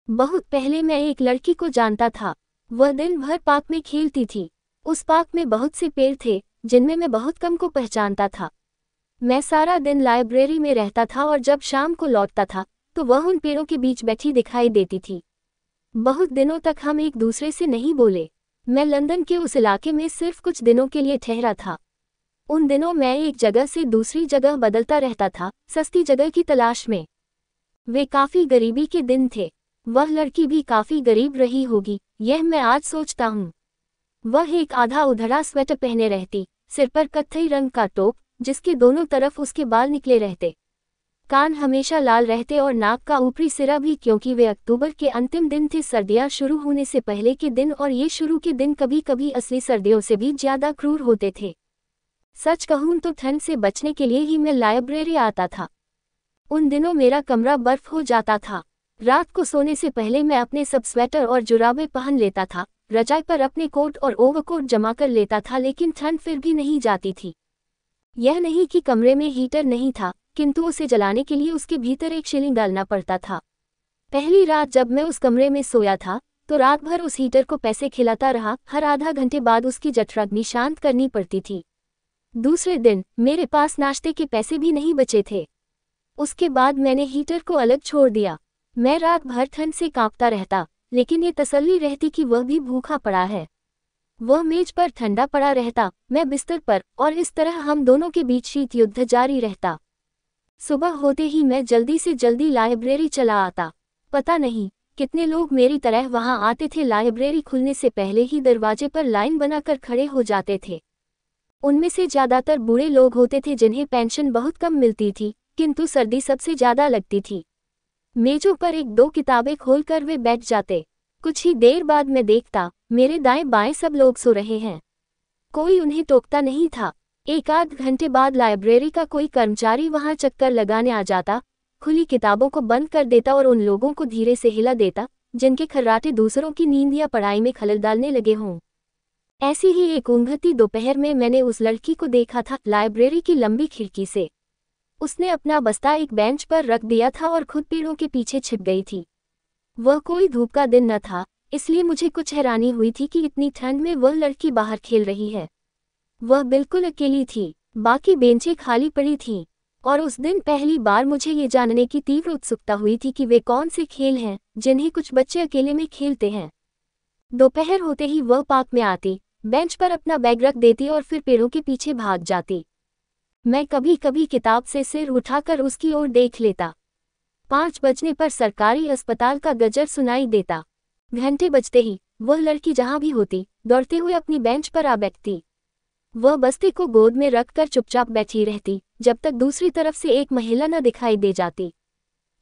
बहुत पहले मैं एक लड़की को जानता था। वह दिन भर पार्क में खेलती थी। उस पार्क में बहुत से पेड़ थे जिनमें मैं बहुत कम को पहचानता था। मैं सारा दिन लाइब्रेरी में रहता था और जब शाम को लौटता था तो वह उन पेड़ों के बीच बैठी दिखाई देती थी। बहुत दिनों तक हम एक दूसरे से नहीं बोले। मैं लंदन के उस इलाके में सिर्फ कुछ दिनों के लिए ठहरा था। उन दिनों मैं एक जगह से दूसरी जगह बदलता रहता था, सस्ती जगह की तलाश में। वे काफी गरीबी के दिन थे। वह लड़की भी काफी गरीब रही होगी, यह मैं आज सोचता हूँ। वह एक आधा उधड़ा स्वेटर पहने रहती, सिर पर कत्थई रंग का टोप जिसके दोनों तरफ उसके बाल निकले रहते। कान हमेशा लाल रहते और नाक का ऊपरी सिरा भी, क्योंकि वे अक्टूबर के अंतिम दिन थे, सर्दियां शुरू होने से पहले के दिन, और ये शुरू के दिन कभी कभी असली सर्दियों से भी ज्यादा क्रूर होते थे। सच कहूं तो ठंड से बचने के लिए ही मैं लाइब्रेरी आता था। उन दिनों मेरा कमरा बर्फ हो जाता था। रात को सोने से पहले मैं अपने सब स्वेटर और जुराबें पहन लेता था, रजाई पर अपने कोट और ओवरकोट जमा कर लेता था, लेकिन ठंड फिर भी नहीं जाती थी। यह नहीं कि कमरे में हीटर नहीं था, किंतु उसे जलाने के लिए उसके भीतर एक शिलिंग डालना पड़ता था। पहली रात जब मैं उस कमरे में सोया था तो रात भर उस हीटर को पैसे खिलाता रहा। हर आधा घंटे बाद उसकी जठराग्नि शांत करनी पड़ती थी। दूसरे दिन मेरे पास नाश्ते के पैसे भी नहीं बचे थे। उसके बाद मैंने हीटर को अलग छोड़ दिया। मैं रात भर ठंड से कांपता रहता, लेकिन ये तसल्ली रहती कि वह भी भूखा पड़ा है। वह मेज पर ठंडा पड़ा रहता, मैं बिस्तर पर, और इस तरह हम दोनों के बीच शीत युद्ध जारी रहता। सुबह होते ही मैं जल्दी से जल्दी लाइब्रेरी चला आता। पता नहीं कितने लोग मेरी तरह वहां आते थे। लाइब्रेरी खुलने से पहले ही दरवाजे पर लाइन बनाकर खड़े हो जाते थे। उनमें से ज्यादातर बूढ़े लोग होते थे जिन्हें पेंशन बहुत कम मिलती थी, किंतु सर्दी सबसे ज्यादा लगती थी। मेजों पर एक दो किताबें खोलकर वे बैठ जाते। कुछ ही देर बाद मैं देखता, मेरे दाएं बाएं सब लोग सो रहे हैं। कोई उन्हें टोकता नहीं था। एक आध घंटे बाद लाइब्रेरी का कोई कर्मचारी वहां चक्कर लगाने आ जाता, खुली किताबों को बंद कर देता और उन लोगों को धीरे से हिला देता जिनके खर्राटे दूसरों की नींद या पढ़ाई में खलल डालने लगे हों। ऐसी ही एक ऊँघती दोपहर में मैंने उस लड़की को देखा था, लाइब्रेरी की लंबी खिड़की से। उसने अपना बस्ता एक बेंच पर रख दिया था और खुद पेड़ों के पीछे छिप गई थी। वह कोई धूप का दिन न था, इसलिए मुझे कुछ हैरानी हुई थी कि इतनी ठंड में वह लड़की बाहर खेल रही है। वह बिल्कुल अकेली थी, बाकी बेंचें खाली पड़ी थीं। और उस दिन पहली बार मुझे ये जानने की तीव्र उत्सुकता हुई थी कि वे कौन से खेल हैं जिन्हें कुछ बच्चे अकेले में खेलते हैं। दोपहर होते ही वह पार्क में आती, बेंच पर अपना बैग रख देती और फिर पेड़ों के पीछे भाग जाती। मैं कभी कभी किताब से सिर उठाकर उसकी ओर देख लेता। 5 बजने पर सरकारी अस्पताल का गजर सुनाई देता। घंटे बजते ही वह लड़की जहां भी होती दौड़ते हुए अपनी बेंच पर आ बैठती। वह बस्ते को गोद में रखकर चुपचाप बैठी रहती जब तक दूसरी तरफ से एक महिला न दिखाई दे जाती।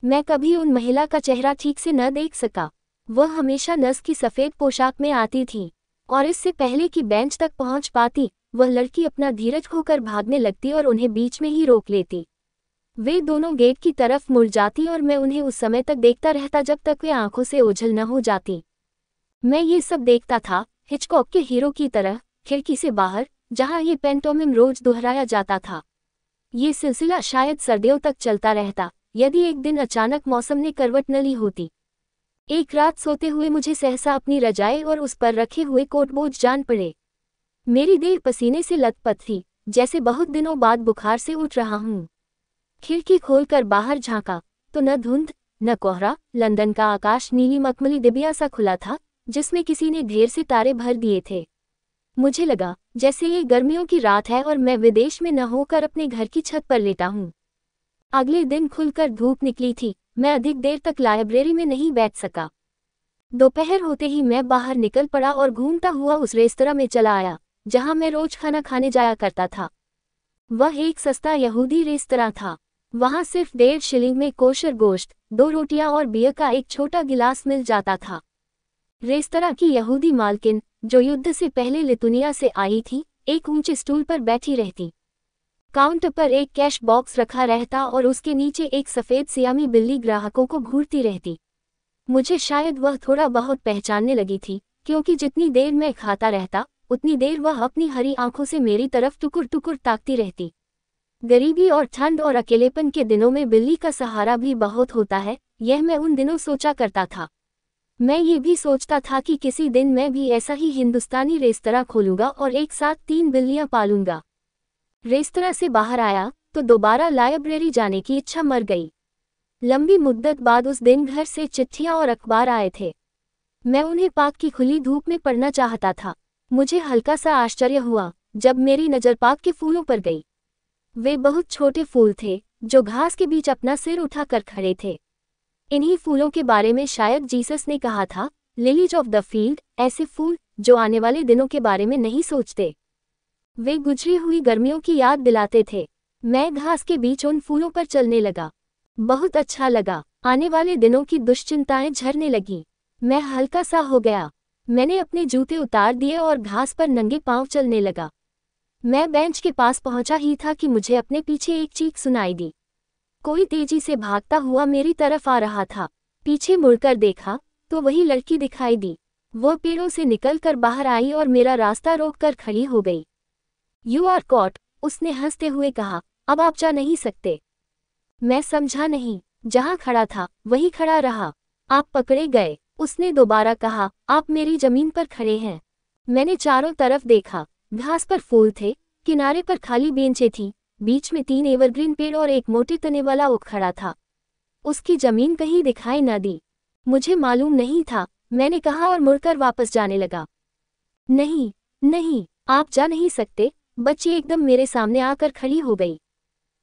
मैं कभी उन महिला का चेहरा ठीक से न देख सका। वह हमेशा नर्स की सफ़ेद पोशाक में आती थी, और इससे पहले कि बेंच तक पहुंच पाती वह लड़की अपना धीरज खोकर भागने लगती और उन्हें बीच में ही रोक लेती। वे दोनों गेट की तरफ मुड़ जाती और मैं उन्हें उस समय तक देखता रहता जब तक वे आंखों से ओझल न हो जाती। मैं ये सब देखता था हिचकॉक के हीरो की तरह, खिड़की से बाहर, जहां ये पेंटोमिम रोज दोहराया जाता था। ये सिलसिला शायद सर्दियों तक चलता रहता यदि एक दिन अचानक मौसम ने करवट न ली होती। एक रात सोते हुए मुझे सहसा अपनी रजाई और उस पर रखे हुए कोट बोझ जान पड़े। मेरी देह पसीने से लथपथ थी, जैसे बहुत दिनों बाद बुखार से उठ रहा हूँ। खिड़की खोलकर बाहर झांका तो न धुंध न कोहरा, लंदन का आकाश नीली मखमली डिबिया सा खुला था जिसमें किसी ने ढेर से तारे भर दिए थे। मुझे लगा जैसे ये गर्मियों की रात है और मैं विदेश में न होकर अपने घर की छत पर लेटा हूँ। अगले दिन खुलकर धूप निकली थी। मैं अधिक देर तक लाइब्रेरी में नहीं बैठ सका। दोपहर होते ही मैं बाहर निकल पड़ा और घूमता हुआ उस रेस्तरां में चला आया जहां मैं रोज खाना खाने जाया करता था। वह एक सस्ता यहूदी रेस्तरां था। वहां सिर्फ 1.5 शिलिंग में कोशर गोश्त, 2 रोटियां और बियर का एक छोटा गिलास मिल जाता था। रेस्तरां की यहूदी मालकिन, जो युद्ध से पहले लिथुनिया से आई थी, एक ऊंचे स्टूल पर बैठी रहती। काउंटर पर एक कैश बॉक्स रखा रहता और उसके नीचे एक सफ़ेद सियामी बिल्ली ग्राहकों को घूरती रहती। मुझे शायद वह थोड़ा बहुत पहचानने लगी थी, क्योंकि जितनी देर मैं खाता रहता उतनी देर वह अपनी हरी आंखों से मेरी तरफ टुकुर टुकुर ताकती रहती। गरीबी और ठंड और अकेलेपन के दिनों में बिल्ली का सहारा भी बहुत होता है, यह मैं उन दिनों सोचा करता था। मैं ये भी सोचता था कि किसी दिन मैं भी ऐसा ही हिंदुस्तानी रेस्तरां खोलूंगा और एक साथ 3 बिल्लियां पालूंगा। रेस्तरां से बाहर आया तो दोबारा लाइब्रेरी जाने की इच्छा मर गई। लंबी मुद्दत बाद उस दिन घर से चिट्ठियां और अखबार आए थे। मैं उन्हें पार्क की खुली धूप में पढ़ना चाहता था। मुझे हल्का सा आश्चर्य हुआ जब मेरी नज़र पार्क के फूलों पर गई। वे बहुत छोटे फूल थे जो घास के बीच अपना सिर उठाकर खड़े थे। इन्हीं फूलों के बारे में शायद जीसस ने कहा था, लिलीज ऑफ द फील्ड, ऐसे फूल जो आने वाले दिनों के बारे में नहीं सोचते। वे गुजरी हुई गर्मियों की याद दिलाते थे। मैं घास के बीच उन फूलों पर चलने लगा। बहुत अच्छा लगा। आने वाले दिनों की दुश्चिंताएं झरने लगी। मैं हल्का सा हो गया। मैंने अपने जूते उतार दिए और घास पर नंगे पांव चलने लगा। मैं बेंच के पास पहुंचा ही था कि मुझे अपने पीछे एक चीख सुनाई दी। कोई तेजी से भागता हुआ मेरी तरफ आ रहा था। पीछे मुड़कर देखा तो वही लड़की दिखाई दी। वह पेड़ों से निकलकर बाहर आई और मेरा रास्ता रोककर खड़ी हो गई। यू आर कॉट, उसने हंसते हुए कहा, अब आप जा नहीं सकते। मैं समझा नहीं। जहां खड़ा था वही खड़ा रहा। आप पकड़े गए, उसने दोबारा कहा, आप मेरी जमीन पर खड़े हैं। मैंने चारों तरफ देखा। घास पर फूल थे, किनारे पर खाली बेंचें थीं, बीच में 3 एवरग्रीन पेड़ और एक मोटे तने वाला ओक खड़ा था। उसकी जमीन कहीं दिखाई न दी। मुझे मालूम नहीं था, मैंने कहा और मुड़कर वापस जाने लगा। नहीं, नहीं, आप जा नहीं सकते। बच्ची एकदम मेरे सामने आकर खड़ी हो गई।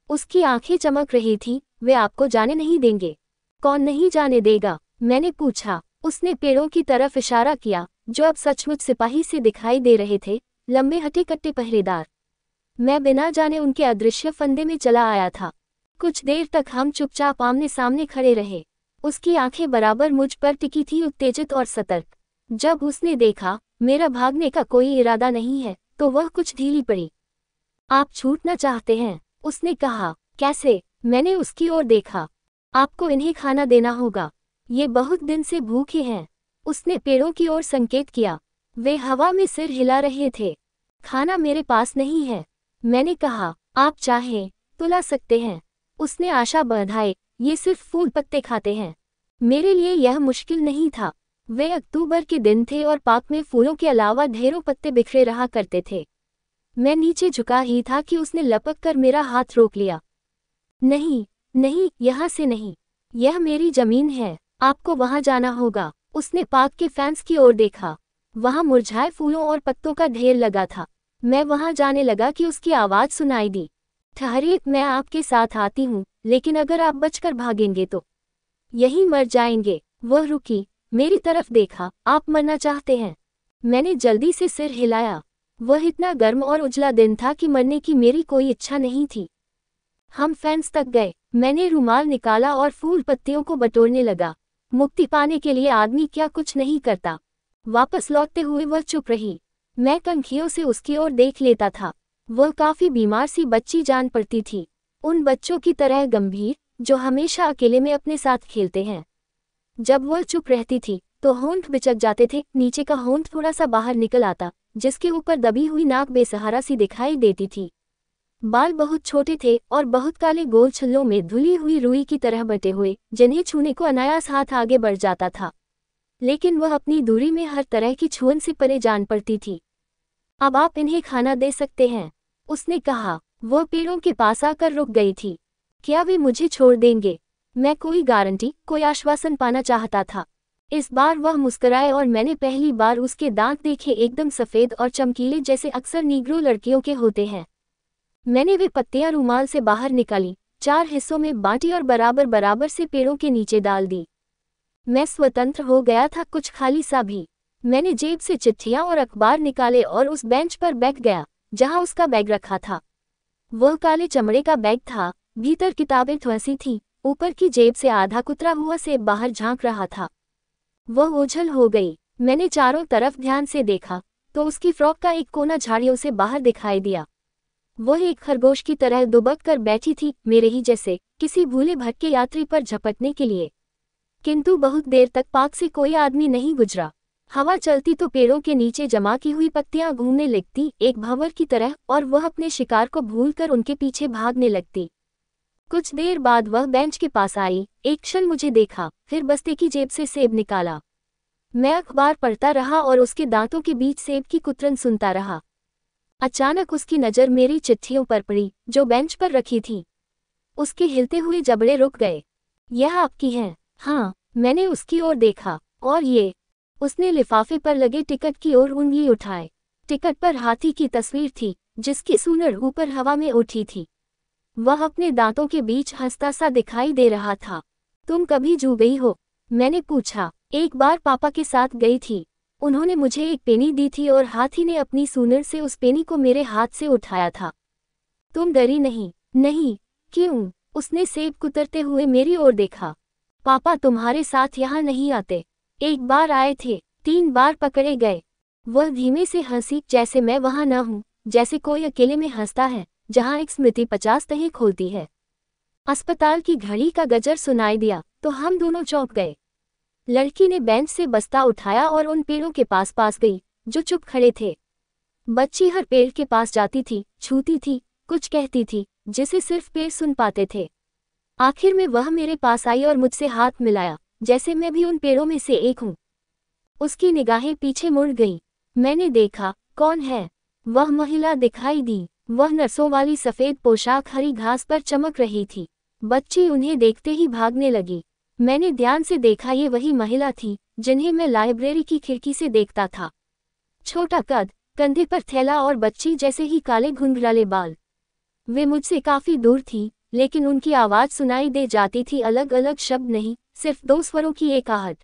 उसकी आंखें चमक रही थीं। वे आपको जाने नहीं देंगे। कौन नहीं जाने देगा? मैंने पूछा। उसने पेड़ों की तरफ इशारा किया जो अब सचमुच सिपाही से दिखाई दे रहे थे, लंबे हटे कट्टे पहरेदार। मैं बिना जाने उनके अदृश्य फंदे में चला आया था। कुछ देर तक हम चुपचाप आमने सामने खड़े रहे। उसकी आंखें बराबर मुझ पर टिकी थी, उत्तेजित और सतर्क। जब उसने देखा मेरा भागने का कोई इरादा नहीं है तो वह कुछ ढीली पड़ी। आप छूटना चाहते हैं? उसने कहा। कैसे? मैंने उसकी ओर देखा। आपको इन्हें खाना देना होगा। ये बहुत दिन से भूखे हैं। उसने पेड़ों की ओर संकेत किया। वे हवा में सिर हिला रहे थे। खाना मेरे पास नहीं है। मैंने कहा, आप चाहें तो ला सकते हैं। उसने आशा बढ़ाई, ये सिर्फ फूल पत्ते खाते हैं। मेरे लिए यह मुश्किल नहीं था। वे अक्टूबर के दिन थे और पार्क में फूलों के अलावा ढेरों पत्ते बिखरे रहा करते थे। मैं नीचे झुका ही था कि उसने लपक कर मेरा हाथ रोक लिया। नहीं, नहीं, यहाँ से नहीं। यह मेरी जमीन है। आपको वहाँ जाना होगा। उसने पार्क के फेंस की ओर देखा। वहाँ मुरझाए फूलों और पत्तों का ढेर लगा था। मैं वहाँ जाने लगा कि उसकी आवाज़ सुनाई दी। ठहरिए, मैं आपके साथ आती हूँ, लेकिन अगर आप बचकर भागेंगे तो यहीं मर जाएंगे। वह रुकी, मेरी तरफ देखा। आप मरना चाहते हैं? मैंने जल्दी से सिर हिलाया। वह इतना गर्म और उजला दिन था कि मरने की मेरी कोई इच्छा नहीं थी। हम फेंस तक गए। मैंने रुमाल निकाला और फूल पत्तियों को बटोरने लगा। मुक्ति पाने के लिए आदमी क्या कुछ नहीं करता। वापस लौटते हुए वह चुप रही। मैं कनखियों से उसकी ओर देख लेता था। वह काफी बीमार सी बच्ची जान पड़ती थी, उन बच्चों की तरह गंभीर जो हमेशा अकेले में अपने साथ खेलते हैं। जब वह चुप रहती थी तो होंठ बिचक जाते थे, नीचे का होंठ थोड़ा सा बाहर निकल आता, जिसके ऊपर दबी हुई नाक बेसहारा सी दिखाई देती थी। बाल बहुत छोटे थे और बहुत काले गोल छल्लों में धुली हुई रुई की तरह बटे हुए, जिन्हें छूने को अनायास हाथ आगे बढ़ जाता था, लेकिन वह अपनी दूरी में हर तरह की छुअन से परे जान पड़ती थी। अब आप इन्हें खाना दे सकते हैं, उसने कहा। वह पेड़ों के पास आकर रुक गई थी। क्या वे मुझे छोड़ देंगे? मैं कोई गारंटी, कोई आश्वासन पाना चाहता था। इस बार वह मुस्कुराए और मैंने पहली बार उसके दांत देखे, एकदम सफ़ेद और चमकीले जैसे अक्सर नीग्रो लड़कियों के होते हैं। मैंने वे पत्तियां रुमाल से बाहर निकाली, 4 हिस्सों में बांटी और बराबर बराबर से पेड़ों के नीचे डाल दी। मैं स्वतंत्र हो गया था, कुछ खाली सा भी। मैंने जेब से चिट्ठियां और अखबार निकाले और उस बेंच पर बैठ गया जहां उसका बैग रखा था। वह काले चमड़े का बैग था, भीतर किताबें ठुसी थीं, ऊपर की जेब से आधा कुतरा हुआ सेब बाहर झांक रहा था। वह ओझल हो गई। मैंने चारों तरफ ध्यान से देखा तो उसकी फ्रॉक का एक कोना झाड़ियों से बाहर दिखाई दिया। वह एक खरगोश की तरह दुबक कर बैठी थी, मेरे ही जैसे, किसी भूले भटके यात्री पर झपटने के लिए। किंतु बहुत देर तक पार्क से कोई आदमी नहीं गुजरा। हवा चलती तो पेड़ों के नीचे जमा की हुई पत्तियां घूमने लगती, एक भंवर की तरह, और वह अपने शिकार को भूलकर उनके पीछे भागने लगती। कुछ देर बाद वह बेंच के पास आई, एक क्षण मुझे देखा, फिर बस्ते की जेब से सेब निकाला। मैं अखबार पढ़ता रहा और उसके दांतों के बीच सेब की कुतरन सुनता रहा। अचानक उसकी नज़र मेरी चिट्ठियों पर पड़ी जो बेंच पर रखी थी। उसके हिलते हुए जबड़े रुक गए। यह आपकी हैं? हाँ, मैंने उसकी ओर देखा। और ये? उसने लिफाफे पर लगे टिकट की ओर उंगली उठाए। टिकट पर हाथी की तस्वीर थी जिसकी सूंड ऊपर हवा में उठी थी। वह अपने दांतों के बीच हंसता सा दिखाई दे रहा था। तुम कभी जू गई हो? मैंने पूछा। एक बार पापा के साथ गई थी। उन्होंने मुझे एक पेनी दी थी और हाथी ने अपनी सूंड से उस पेनी को मेरे हाथ से उठाया था। तुम डरी नहीं? नहीं। क्यों? उसने सेब कुतरते हुए मेरी ओर देखा। पापा तुम्हारे साथ यहाँ नहीं आते। एक बार आए थे, 3 बार पकड़े गए। वह धीमे से हंसी जैसे मैं वहाँ न हूँ, जैसे कोई अकेले में हंसता है जहाँ एक स्मृति 50 तहें खोलती है। अस्पताल की घड़ी का गजर सुनाई दिया तो हम दोनों चौंक गए। लड़की ने बेंच से बस्ता उठाया और उन पेड़ों के पास गई जो चुप खड़े थे। बच्ची हर पेड़ के पास जाती थी, छूती थी, कुछ कहती थी जिसे सिर्फ पेड़ सुन पाते थे। आखिर में वह मेरे पास आई और मुझसे हाथ मिलाया जैसे मैं भी उन पेड़ों में से एक हूँ। उसकी निगाहें पीछे मुड़ गईं। मैंने देखा, कौन है? वह महिला दिखाई दी। वह नर्सों वाली सफ़ेद पोशाक हरी घास पर चमक रही थी। बच्ची उन्हें देखते ही भागने लगी। मैंने ध्यान से देखा, ये वही महिला थी जिन्हें मैं लाइब्रेरी की खिड़की से देखता था। छोटा कद, कंधे पर थैला और बच्ची जैसे ही काले घुंघराले बाल। वे मुझसे काफी दूर थी लेकिन उनकी आवाज़ सुनाई दे जाती थी, अलग अलग शब्द नहीं, सिर्फ 2 स्वरों की एक आहट।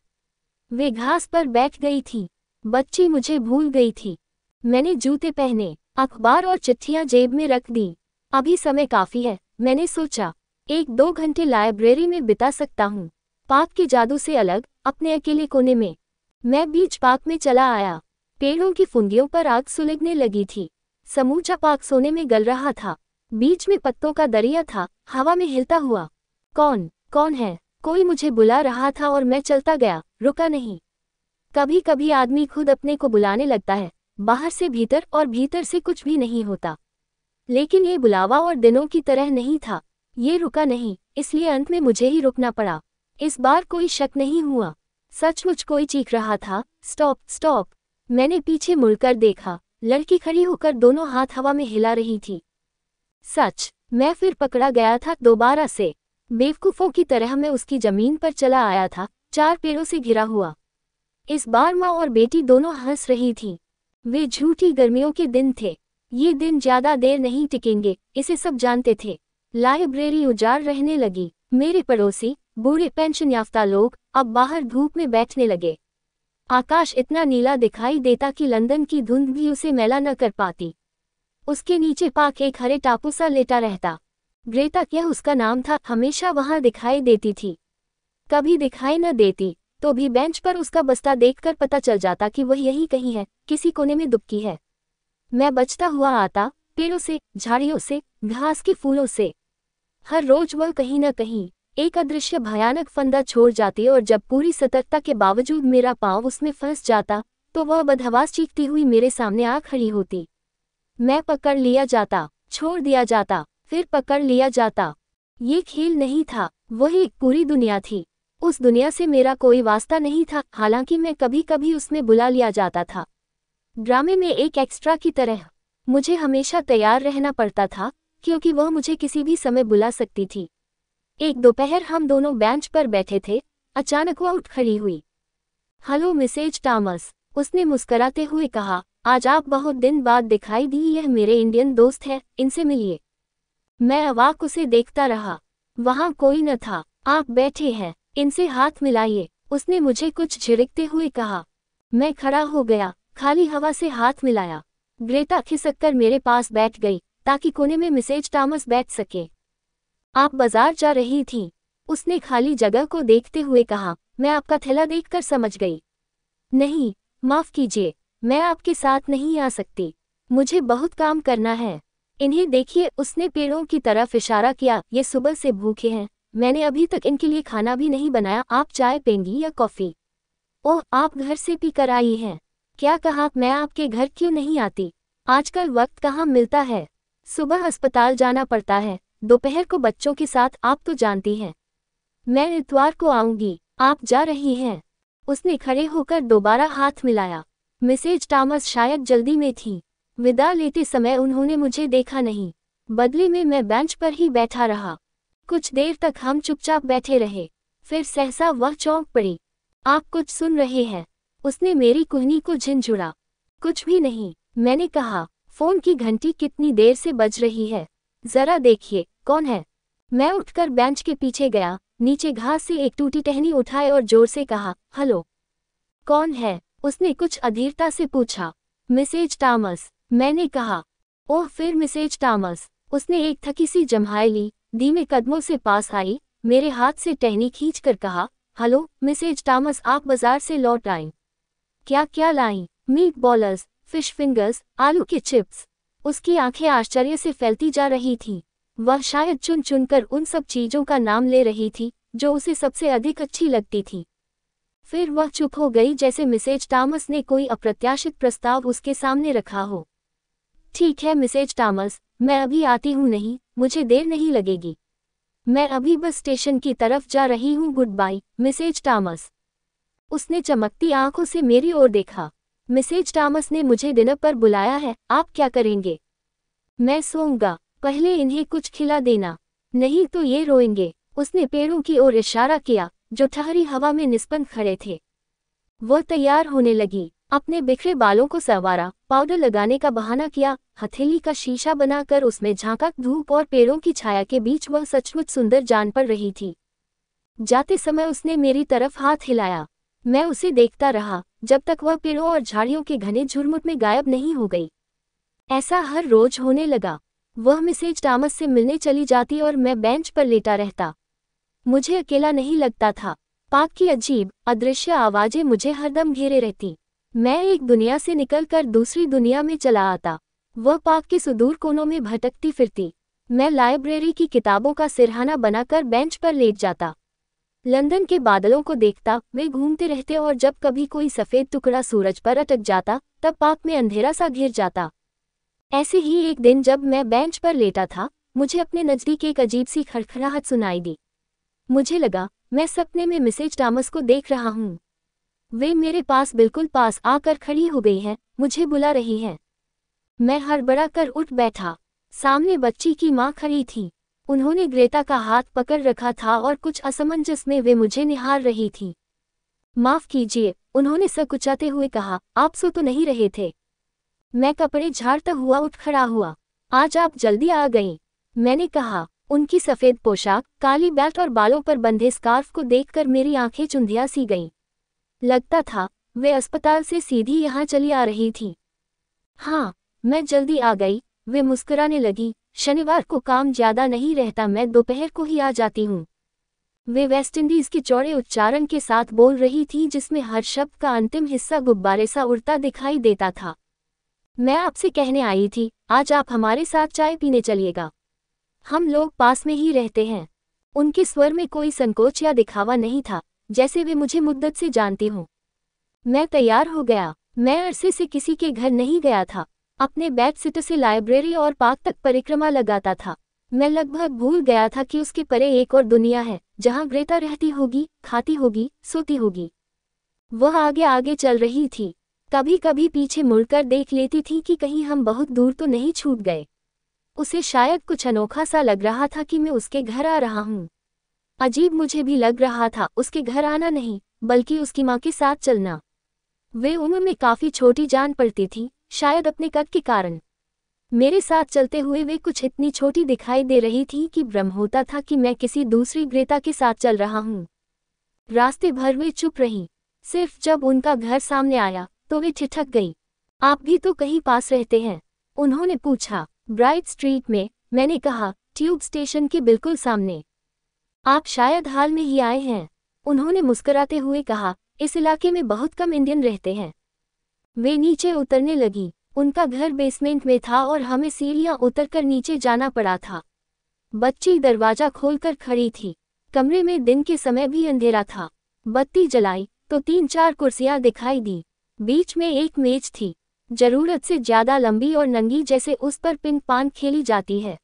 वे घास पर बैठ गई थी। बच्ची मुझे भूल गई थी। मैंने जूते पहने, अखबार और चिट्ठियां जेब में रख दी। अभी समय काफ़ी है, मैंने सोचा। 1-2 घंटे लाइब्रेरी में बिता सकता हूँ, पार्क के जादू से अलग, अपने अकेले कोने में। मैं बीच पार्क में चला आया। पेड़ों की फुंदियों पर आग सुलगने लगी थी। समूचा पार्क सोने में गल रहा था। बीच में पत्तों का दरिया था, हवा में हिलता हुआ। कौन है? कोई मुझे बुला रहा था और मैं चलता गया, रुका नहीं। कभी कभी आदमी खुद अपने को बुलाने लगता है, बाहर से भीतर और भीतर से कुछ भी नहीं होता। लेकिन ये बुलावा और दिनों की तरह नहीं था। ये रुका नहीं, इसलिए अंत में मुझे ही रुकना पड़ा। इस बार कोई शक नहीं हुआ। सचमुच कोई चीख रहा था, स्टॉप स्टॉप। मैंने पीछे मुड़कर देखा। लड़की खड़ी होकर दोनों हाथ हवा में हिला रही थी। सच, मैं फिर पकड़ा गया था दोबारा से। बेवकूफ़ों की तरह मैं उसकी जमीन पर चला आया था, 4 पेड़ों से घिरा हुआ। इस बार माँ और बेटी दोनों हंस रही थीं। वे झूठी गर्मियों के दिन थे। ये दिन ज्यादा देर नहीं टिकेंगे, इसे सब जानते थे। लाइब्रेरी उजाड़ रहने लगी। मेरे पड़ोसी, बूढ़े पेंशन याफ्ता लोग अब बाहर धूप में बैठने लगे। आकाश इतना नीला दिखाई देता कि लंदन की धुंध भी उसे मैला न कर पाती। उसके नीचे पार्क एक हरे टापू सा लेटा रहता। ग्रेटा, यह उसका नाम था, हमेशा वहां दिखाई देती थी। कभी दिखाई न देती तो भी बेंच पर उसका बस्ता देखकर पता चल जाता कि वह यहीं कहीं है, किसी कोने में दुबकी है। मैं बचता हुआ आता, पेड़ों से, झाड़ियों से, घास के फूलों से। हर रोज वह कहीं न कहीं एक अदृश्य भयानक फंदा छोड़ जाती और जब पूरी सतर्कता के बावजूद मेरा पांव उसमें फंस जाता तो वह बदहवास चीखती हुई मेरे सामने आ खड़ी होती। मैं पकड़ लिया जाता, छोड़ दिया जाता, फिर पकड़ लिया जाता। ये खेल नहीं था, वह एक पूरी दुनिया थी। उस दुनिया से मेरा कोई वास्ता नहीं था, हालांकि मैं कभी कभी उसमें बुला लिया जाता था। ड्रामे में एक एक्स्ट्रा की तरह मुझे हमेशा तैयार रहना पड़ता था क्योंकि वह मुझे किसी भी समय बुला सकती थी। एक दोपहर हम दोनों बेंच पर बैठे थे, अचानक वह उठ खड़ी हुई। हेलो मिसेज टॉमस, उसने मुस्कराते हुए कहा, आज आप बहुत दिन बाद दिखाई दी। यह मेरे इंडियन दोस्त है, इनसे मिलिए। मैं अवाक उसे देखता रहा। वहां कोई न था। आप बैठे हैं, इनसे हाथ मिलाइए, उसने मुझे कुछ झिड़कते हुए कहा। मैं खड़ा हो गया, खाली हवा से हाथ मिलाया। ग्रेटा खिसककर मेरे पास बैठ गई ताकि कोने में मिसेज टॉमस बैठ सके। आप बाजार जा रही थीं, उसने खाली जगह को देखते हुए कहा। मैं आपका थैला देखकर समझ गई। नहीं, माफ कीजिए, मैं आपके साथ नहीं आ सकती। मुझे बहुत काम करना है। इन्हें देखिए, उसने पेड़ों की तरफ इशारा किया। ये सुबह से भूखे हैं, मैंने अभी तक इनके लिए खाना भी नहीं बनाया। आप चाय पेंगी या कॉफ़ी? ओह, आप घर से पी कर आई हैं। क्या कहा? मैं आपके घर क्यों नहीं आती? आजकल वक्त कहाँ मिलता है। सुबह अस्पताल जाना पड़ता है, दोपहर को बच्चों के साथ, आप तो जानती हैं। मैं इतवार को आऊंगी। आप जा रही हैं? उसने खड़े होकर दोबारा हाथ मिलाया। मिसेज टॉमस शायद जल्दी में थी। विदा लेते समय उन्होंने मुझे देखा नहीं। बदले में मैं बेंच पर ही बैठा रहा। कुछ देर तक हम चुपचाप बैठे रहे। फिर सहसा वह चौंक पड़ी। आप कुछ सुन रहे हैं? उसने मेरी कुहनी को झिंझुड़ा। कुछ भी नहीं, मैंने कहा। फोन की घंटी कितनी देर से बज रही है? जरा देखिए, कौन है? मैं उठकर बेंच के पीछे गया, नीचे घास से एक टूटी टहनी उठाए और जोर से कहा, हेलो। कौन है? उसने कुछ अधीरता से पूछा। मिसेज टॉमस, मैंने कहा। ओह, फिर मिसेज टॉमस। उसने एक थकी सी जम्हाई ली, धीमे कदमों से पास आई, मेरे हाथ से टहनी खींचकर कहा, हेलो मिसेज टॉमस, आप बाजार से लौट आईं? क्या क्या लाईं? मीट बॉलर्स, फिश फिंगर्स, आलू के चिप्स। उसकी आंखें आश्चर्य से फैलती जा रही थीं। वह शायद चुन चुनकर उन सब चीजों का नाम ले रही थी जो उसे सबसे अधिक अच्छी लगती थी। फिर वह चुप हो गई, जैसे मिसेज टॉमस ने कोई अप्रत्याशित प्रस्ताव उसके सामने रखा हो। ठीक है मिसेज टॉमस, मैं अभी आती हूँ। नहीं, मुझे देर नहीं लगेगी। मैं अभी बस स्टेशन की तरफ जा रही हूँ। Good bye Mrs Thomas. उसने चमकती आंखों से मेरी ओर देखा। मिसेज टॉमस ने मुझे डिनर पर बुलाया है, आप क्या करेंगे? मैं सोऊंगा। पहले इन्हें कुछ खिला देना, नहीं तो ये रोएंगे। उसने पेड़ों की ओर इशारा किया जो ठहरी हवा में निस्पंद खड़े थे। वह तैयार होने लगी। अपने बिखरे बालों को संवारा, पाउडर लगाने का बहाना किया, हथेली का शीशा बनाकर उसमें झांका। धूप और पेड़ों की छाया के बीच वह सचमुच सुंदर जान पड़ रही थी। जाते समय उसने मेरी तरफ हाथ हिलाया। मैं उसे देखता रहा जब तक वह पेड़ों और झाड़ियों के घने झुरमुट में गायब नहीं हो गई। ऐसा हर रोज होने लगा। वह मिसेज टॉमस से मिलने चली जाती और मैं बेंच पर लेटा रहता। मुझे अकेला नहीं लगता था। पार्क की अजीब अदृश्य आवाजें मुझे हरदम घेरे रहती। मैं एक दुनिया से निकलकर दूसरी दुनिया में चला आता। वह पार्क के सुदूर कोनों में भटकती फिरती। मैं लाइब्रेरी की किताबों का सिरहाना बनाकर बेंच पर लेट जाता। लंदन के बादलों को देखता, वे घूमते रहते और जब कभी कोई सफ़ेद टुकड़ा सूरज पर अटक जाता तब पार्क में अंधेरा सा घिर जाता। ऐसे ही एक दिन जब मैं बेंच पर लेटा था, मुझे अपने नज़दीक एक अजीब सी खड़खड़ाहट सुनाई दी। मुझे लगा मैं सपने में मिसेज टॉमस को देख रहा हूँ। वे मेरे पास बिल्कुल पास आकर खड़ी हो गई हैं, मुझे बुला रही हैं। मैं हड़बड़ा कर उठ बैठा। सामने बच्ची की माँ खड़ी थी। उन्होंने ग्रेटा का हाथ पकड़ रखा था और कुछ असमंजस में वे मुझे निहार रही थी। माफ कीजिए, उन्होंने सकुचाते हुए कहा, आप सो तो नहीं रहे थे? मैं कपड़े झाड़ता हुआ उठ खड़ा हुआ। आज आप जल्दी आ गईं, मैंने कहा। उनकी सफ़ेद पोशाक, काली बेल्ट और बालों पर बंधे स्कार्फ को देखकर मेरी आंखें चुंधिया सी गईं। लगता था वे अस्पताल से सीधी यहाँ चली आ रही थी। हाँ, मैं जल्दी आ गई, वे मुस्कुराने लगी। शनिवार को काम ज्यादा नहीं रहता, मैं दोपहर को ही आ जाती हूँ। वे वेस्टइंडीज के चौड़े उच्चारण के साथ बोल रही थी जिसमें हर शब्द का अंतिम हिस्सा गुब्बारे सा उड़ता दिखाई देता था। मैं आपसे कहने आई थी, आज आप हमारे साथ चाय पीने चलिएगा। हम लोग पास में ही रहते हैं। उनके स्वर में कोई संकोच या दिखावा नहीं था, जैसे वे मुझे मुद्दत से जानती हों। मैं तैयार हो गया। मैं अरसे से किसी के घर नहीं गया था। अपने बेड सिटर से लाइब्रेरी और पार्क तक परिक्रमा लगाता था। मैं लगभग भूल गया था कि उसके परे एक और दुनिया है जहां ग्रेटा रहती होगी, खाती होगी, सोती होगी। वह आगे आगे चल रही थी। कभी कभी पीछे मुड़कर देख लेती थी कि कहीं हम बहुत दूर तो नहीं छूट गए। उसे शायद कुछ अनोखा सा लग रहा था कि मैं उसके घर आ रहा हूँ। अजीब मुझे भी लग रहा था, उसके घर आना नहीं बल्कि उसकी माँ के साथ चलना। वे उम्र में काफी छोटी जान पड़ती थी, शायद अपने कद के कारण। मेरे साथ चलते हुए वे कुछ इतनी छोटी दिखाई दे रही थी कि भ्रम होता था कि मैं किसी दूसरी ग्रेटा के साथ चल रहा हूँ। रास्ते भर वे चुप रहीं। सिर्फ जब उनका घर सामने आया तो वे ठिठक गई। आप भी तो कहीं पास रहते हैं? उन्होंने पूछा। ब्राइट स्ट्रीट में, मैंने कहा, ट्यूब स्टेशन के बिल्कुल सामने। आप शायद हाल में ही आए हैं, उन्होंने मुस्कुराते हुए कहा। इस इलाके में बहुत कम इंडियन रहते हैं। वे नीचे उतरने लगी। उनका घर बेसमेंट में था और हमें सीढ़ियां उतरकर नीचे जाना पड़ा था। बच्ची दरवाजा खोलकर खड़ी थी। कमरे में दिन के समय भी अंधेरा था। बत्ती जलाई तो 3-4 कुर्सियां दिखाई दी। बीच में एक मेज थी, जरूरत से ज्यादा लंबी और नंगी, जैसे उस पर पिंग पांग खेली जाती है।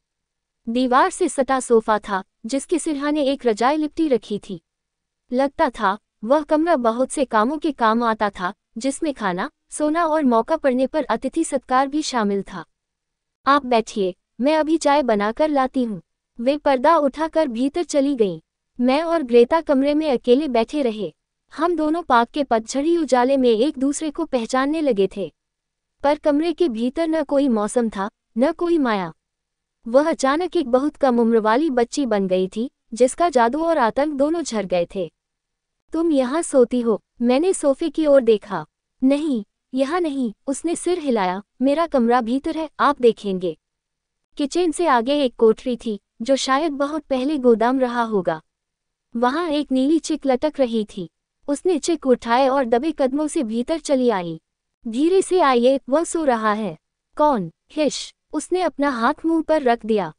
दीवार से सटा सोफा था जिसके सिरहाने एक रजाई लिपटी रखी थी। लगता था वह कमरा बहुत से कामों के काम आता था, जिसमें खाना, सोना और मौका पड़ने पर अतिथि सत्कार भी शामिल था। आप बैठिए, मैं अभी चाय बनाकर लाती हूँ। वे पर्दा उठाकर भीतर चली गईं। मैं और ग्रेता कमरे में अकेले बैठे रहे। हम दोनों पार्क के पतझड़ी उजाले में एक दूसरे को पहचानने लगे थे, पर कमरे के भीतर न कोई मौसम था, न कोई माया। वह अचानक एक बहुत कम उम्र वाली बच्ची बन गई थी, जिसका जादू और आतंक दोनों झर गए थे। तुम यहाँ सोती हो? मैंने सोफे की ओर देखा। नहीं, यहाँ नहीं, उसने सिर हिलाया। मेरा कमरा भीतर है, आप देखेंगे। किचन से आगे एक कोठरी थी, जो शायद बहुत पहले गोदाम रहा होगा। वहाँ एक नीली चिक लटक रही थी। उसने चिक उठाए और दबे कदमों से भीतर चली आई। धीरे से आइए, वह सो रहा है। कौन? हिश। उसने अपना हाथ मुंह पर रख दिया।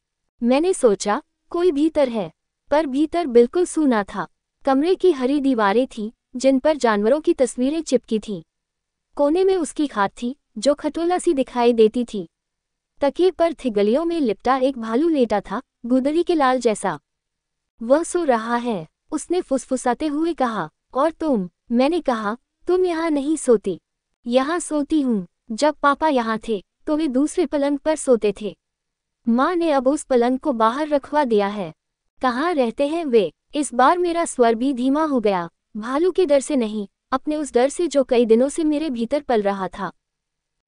मैंने सोचा कोई भीतर है, पर भीतर बिल्कुल सूना था। कमरे की हरी दीवारें थीं, जिन पर जानवरों की तस्वीरें चिपकी थीं। कोने में उसकी खाट थी, जो खटोला सी दिखाई देती थी। तकिए पर थिगलियों में लिपटा एक भालू लेटा था, गुदड़ी के लाल जैसा। वह सो रहा है, उसने फुसफुसाते हुए कहा। और तुम? मैंने कहा, तुम यहाँ नहीं सोती। यहाँ सोती हूँ। जब पापा यहाँ थे, तो वे दूसरे पलंग पर सोते थे। माँ ने अब उस पलंग को बाहर रखवा दिया है। कहाँ रहते हैं वे? इस बार मेरा स्वर भी धीमा हो गया। भालू के डर से नहीं, अपने उस डर से जो कई दिनों से मेरे भीतर पल रहा था।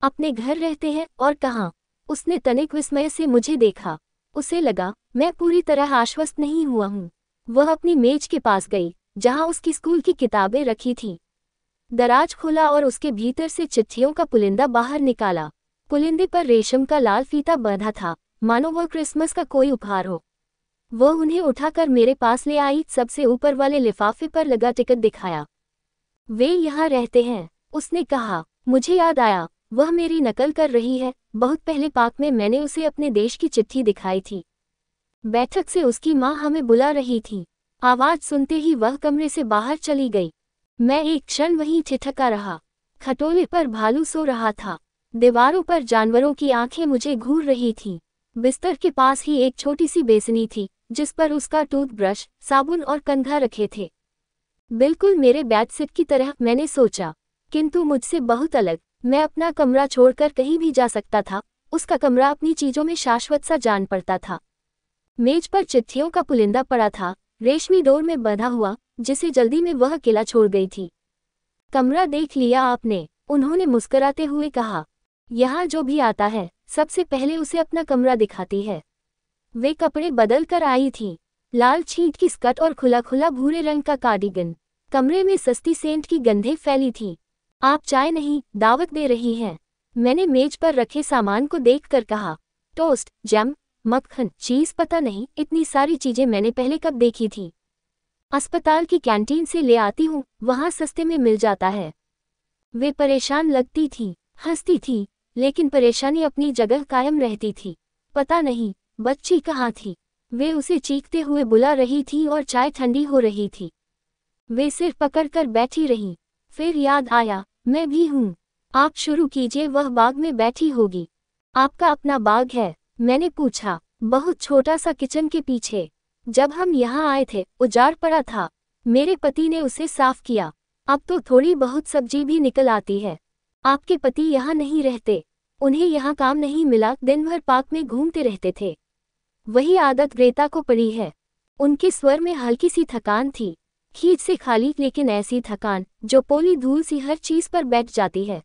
अपने घर रहते हैं, और कहाँ? उसने तनिक विस्मय से मुझे देखा। उसे लगा मैं पूरी तरह आश्वस्त नहीं हुआ हूँ। वह अपनी मेज के पास गई, जहाँ उसकी स्कूल की किताबें रखी थीं। दराज खोला और उसके भीतर से चिट्ठियों का पुलिंदा बाहर निकाला। पुलिंदे पर रेशम का लाल फीता बंधा था, मानो वह क्रिसमस का कोई उपहार हो। वह उन्हें उठाकर मेरे पास ले आई, सबसे ऊपर वाले लिफाफे पर लगा टिकट दिखाया। वे यहाँ रहते हैं, उसने कहा। मुझे याद आया, वह मेरी नकल कर रही है। बहुत पहले पार्क में मैंने उसे अपने देश की चिट्ठी दिखाई थी। बैठक से उसकी माँ हमें बुला रही थी। आवाज़ सुनते ही वह कमरे से बाहर चली गई। मैं एक क्षण वहीं ठिठका रहा। खटोले पर भालू सो रहा था। दीवारों पर जानवरों की आंखें मुझे घूर रही थीं। बिस्तर के पास ही एक छोटी सी बेसिनी थी, जिस पर उसका टूथब्रश, साबुन और कंघा रखे थे। बिल्कुल मेरे बेडशीट की तरह, मैंने सोचा, किंतु मुझसे बहुत अलग। मैं अपना कमरा छोड़कर कहीं भी जा सकता था, उसका कमरा अपनी चीजों में शाश्वत सा जान पड़ता था। मेज पर चिट्ठियों का पुलिंदा पड़ा था, रेशमी डोर में बंधा हुआ, जिसे जल्दी में वह अकेला छोड़ गई थी। कमरा देख लिया आपने? उन्होंने मुस्कुराते हुए कहा। यहाँ जो भी आता है, सबसे पहले उसे अपना कमरा दिखाती है। वे कपड़े बदल कर आई थी। लाल छींट की स्कर्ट और खुला खुला भूरे रंग का कार्डिगन। कमरे में सस्ती सेंट की गंधें फैली थी। आप चाय नहीं, दावत दे रही हैं? मैंने मेज पर रखे सामान को देखकर कहा। टोस्ट, जैम, मक्खन, चीज, पता नहीं, इतनी सारी चीजें मैंने पहले कब देखी थी। अस्पताल की कैंटीन से ले आती हूँ, वहाँ सस्ते में मिल जाता है। वे परेशान लगती थी, हंसती थी, लेकिन परेशानी अपनी जगह कायम रहती थी। पता नहीं बच्ची कहाँ थी। वे उसे चीखते हुए बुला रही थी और चाय ठंडी हो रही थी। वे सिर पकड़कर बैठी रहीं। फिर याद आया, मैं भी हूँ। आप शुरू कीजिए, वह बाग में बैठी होगी। आपका अपना बाग है? मैंने पूछा। बहुत छोटा सा, किचन के पीछे। जब हम यहाँ आए थे, उजाड़ पड़ा था। मेरे पति ने उसे साफ किया। अब तो थोड़ी बहुत सब्जी भी निकल आती है। आपके पति यहाँ नहीं रहते? उन्हें यहाँ काम नहीं मिला, दिन भर पार्क में घूमते रहते थे। वही आदत ग्रेता को पड़ी है। उनके स्वर में हल्की सी थकान थी, खींच से खाली, लेकिन ऐसी थकान जो पोली धूल सी हर चीज पर बैठ जाती है।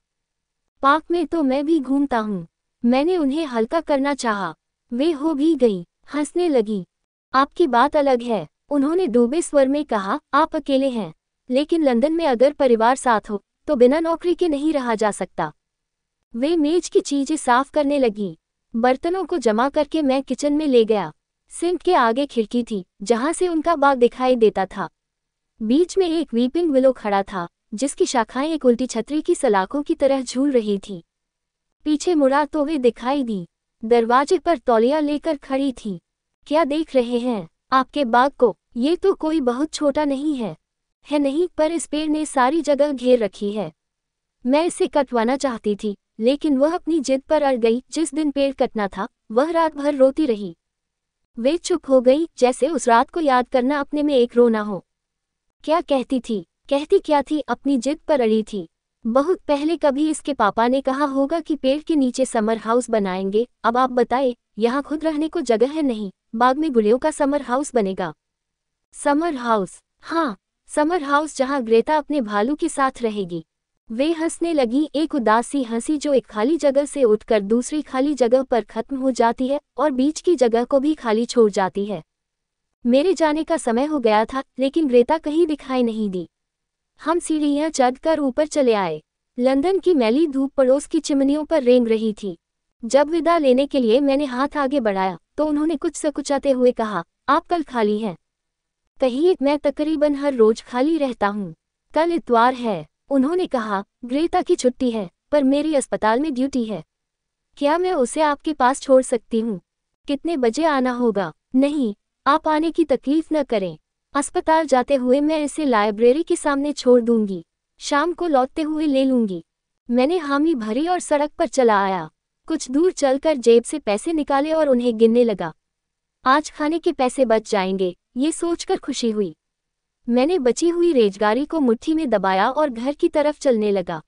पार्क में तो मैं भी घूमता हूँ। मैंने उन्हें हल्का करना चाहा। वे हो भी गई, हंसने लगी। आपकी बात अलग है, उन्होंने डूबे स्वर में कहा। आप अकेले हैं, लेकिन लंदन में अगर परिवार साथ हो, तो बिना नौकरी के नहीं रहा जा सकता। वे मेज की चीजें साफ करने लगी। बर्तनों को जमा करके मैं किचन में ले गया। सिंक के आगे खिड़की थी, जहां से उनका बाग दिखाई देता था। बीच में एक वीपिंग विलो खड़ा था, जिसकी शाखाएं एक उल्टी छतरी की सलाखों की तरह झूल रही थी। पीछे मुड़ा तो वे दिखाई दी। दरवाजे पर तौलिया लेकर खड़ी थी। क्या देख रहे हैं? आपके बाग को। ये तो कोई बहुत छोटा नहीं है। है नहीं, पर इस पेड़ ने सारी जगह घेर रखी है। मैं इसे कटवाना चाहती थी, लेकिन वह अपनी जिद पर अड़ गई। जिस दिन पेड़ कटना था, वह रात भर रोती रही। वे चुप हो गई, जैसे उस रात को याद करना अपने में एक रोना हो। क्या कहती थी? कहती क्या थी, अपनी जिद पर अड़ी थी। बहुत पहले कभी इसके पापा ने कहा होगा कि पेड़ के नीचे समर हाउस बनाएंगे। अब आप बताइए, यहाँ खुद रहने को जगह है नहीं, बाग में गुड़ियों का समर हाउस बनेगा। Summer house? हाँ, समर हाउस जहाँ ग्रेटा अपने भालू के साथ रहेगी। वे हंसने लगी, एक उदासी हंसी जो एक खाली जगह से उठकर दूसरी खाली जगह पर खत्म हो जाती है और बीच की जगह को भी खाली छोड़ जाती है। मेरे जाने का समय हो गया था, लेकिन ग्रेटा कहीं दिखाई नहीं दी। हम सीढ़ियां चढ़कर ऊपर चले आए। लंदन की मैली धूप पड़ोस की चिमनियों पर रेंग रही थी। जब विदा लेने के लिए मैंने हाथ आगे बढ़ाया तो उन्होंने कुछ सकुचाते हुए कहा, आप कल खाली हैं? कहिए, मैं तकरीबन हर रोज खाली रहता हूँ। कल इतवार है, उन्होंने कहा। ग्रेटा की छुट्टी है, पर मेरी अस्पताल में ड्यूटी है। क्या मैं उसे आपके पास छोड़ सकती हूँ? कितने बजे आना होगा? नहीं, आप आने की तकलीफ न करें। अस्पताल जाते हुए मैं इसे लाइब्रेरी के सामने छोड़ दूंगी। शाम को लौटते हुए ले लूंगी। मैंने हामी भरी और सड़क पर चला आया। कुछ दूर चलकर जेब से पैसे निकाले और उन्हें गिनने लगा। आज खाने के पैसे बच जाएंगे, ये सोचकर खुशी हुई। मैंने बची हुई रेजगारी को मुट्ठी में दबाया और घर की तरफ चलने लगा।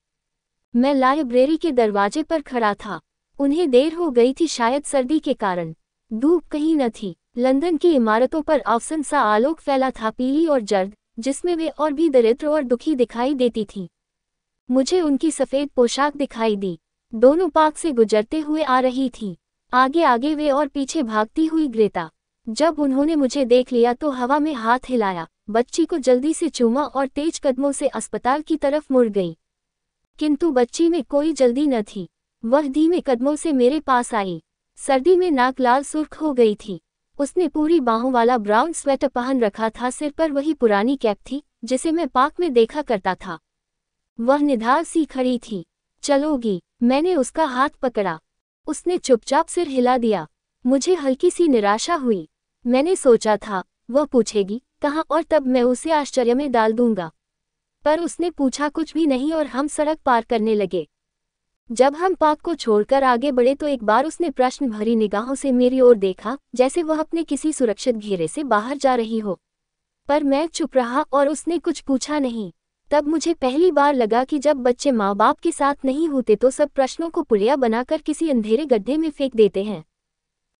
मैं लाइब्रेरी के दरवाजे पर खड़ा था। उन्हें देर हो गई थी, शायद सर्दी के कारण। धूप कहीं न थी। लंदन की इमारतों पर अवसन सा आलोक फैला था, पीली और जर्द, जिसमें वे और भी दरिद्र और दुखी दिखाई देती थी। मुझे उनकी सफ़ेद पोशाक दिखाई दी। दोनों पार्क से गुजरते हुए आ रही थी। आगे आगे वे और पीछे भागती हुई ग्रेटा। जब उन्होंने मुझे देख लिया तो हवा में हाथ हिलाया, बच्ची को जल्दी से चूमा और तेज कदमों से अस्पताल की तरफ मुड़ गई। किंतु बच्ची में कोई जल्दी न थी। वह धीमे कदमों से मेरे पास आई। सर्दी में नाक लाल सुर्ख हो गई थी। उसने पूरी बाहों वाला ब्राउन स्वेटर पहन रखा था। सिर पर वही पुरानी कैप थी जिसे मैं पार्क में देखा करता था। वह निधार सी खड़ी थी। चलोगी? मैंने उसका हाथ पकड़ा। उसने चुपचाप सिर हिला दिया। मुझे हल्की सी निराशा हुई। मैंने सोचा था वह पूछेगी कहाँ, और तब मैं उसे आश्चर्य में डाल दूंगा। पर उसने पूछा कुछ भी नहीं और हम सड़क पार करने लगे। जब हम पार्क को छोड़कर आगे बढ़े तो एक बार उसने प्रश्न भरी निगाहों से मेरी ओर देखा, जैसे वह अपने किसी सुरक्षित घेरे से बाहर जा रही हो। पर मैं चुप रहा और उसने कुछ पूछा नहीं। तब मुझे पहली बार लगा कि जब बच्चे माँ बाप के साथ नहीं होते तो सब प्रश्नों को पुलिया बनाकर किसी अंधेरे गड्ढे में फेंक देते हैं।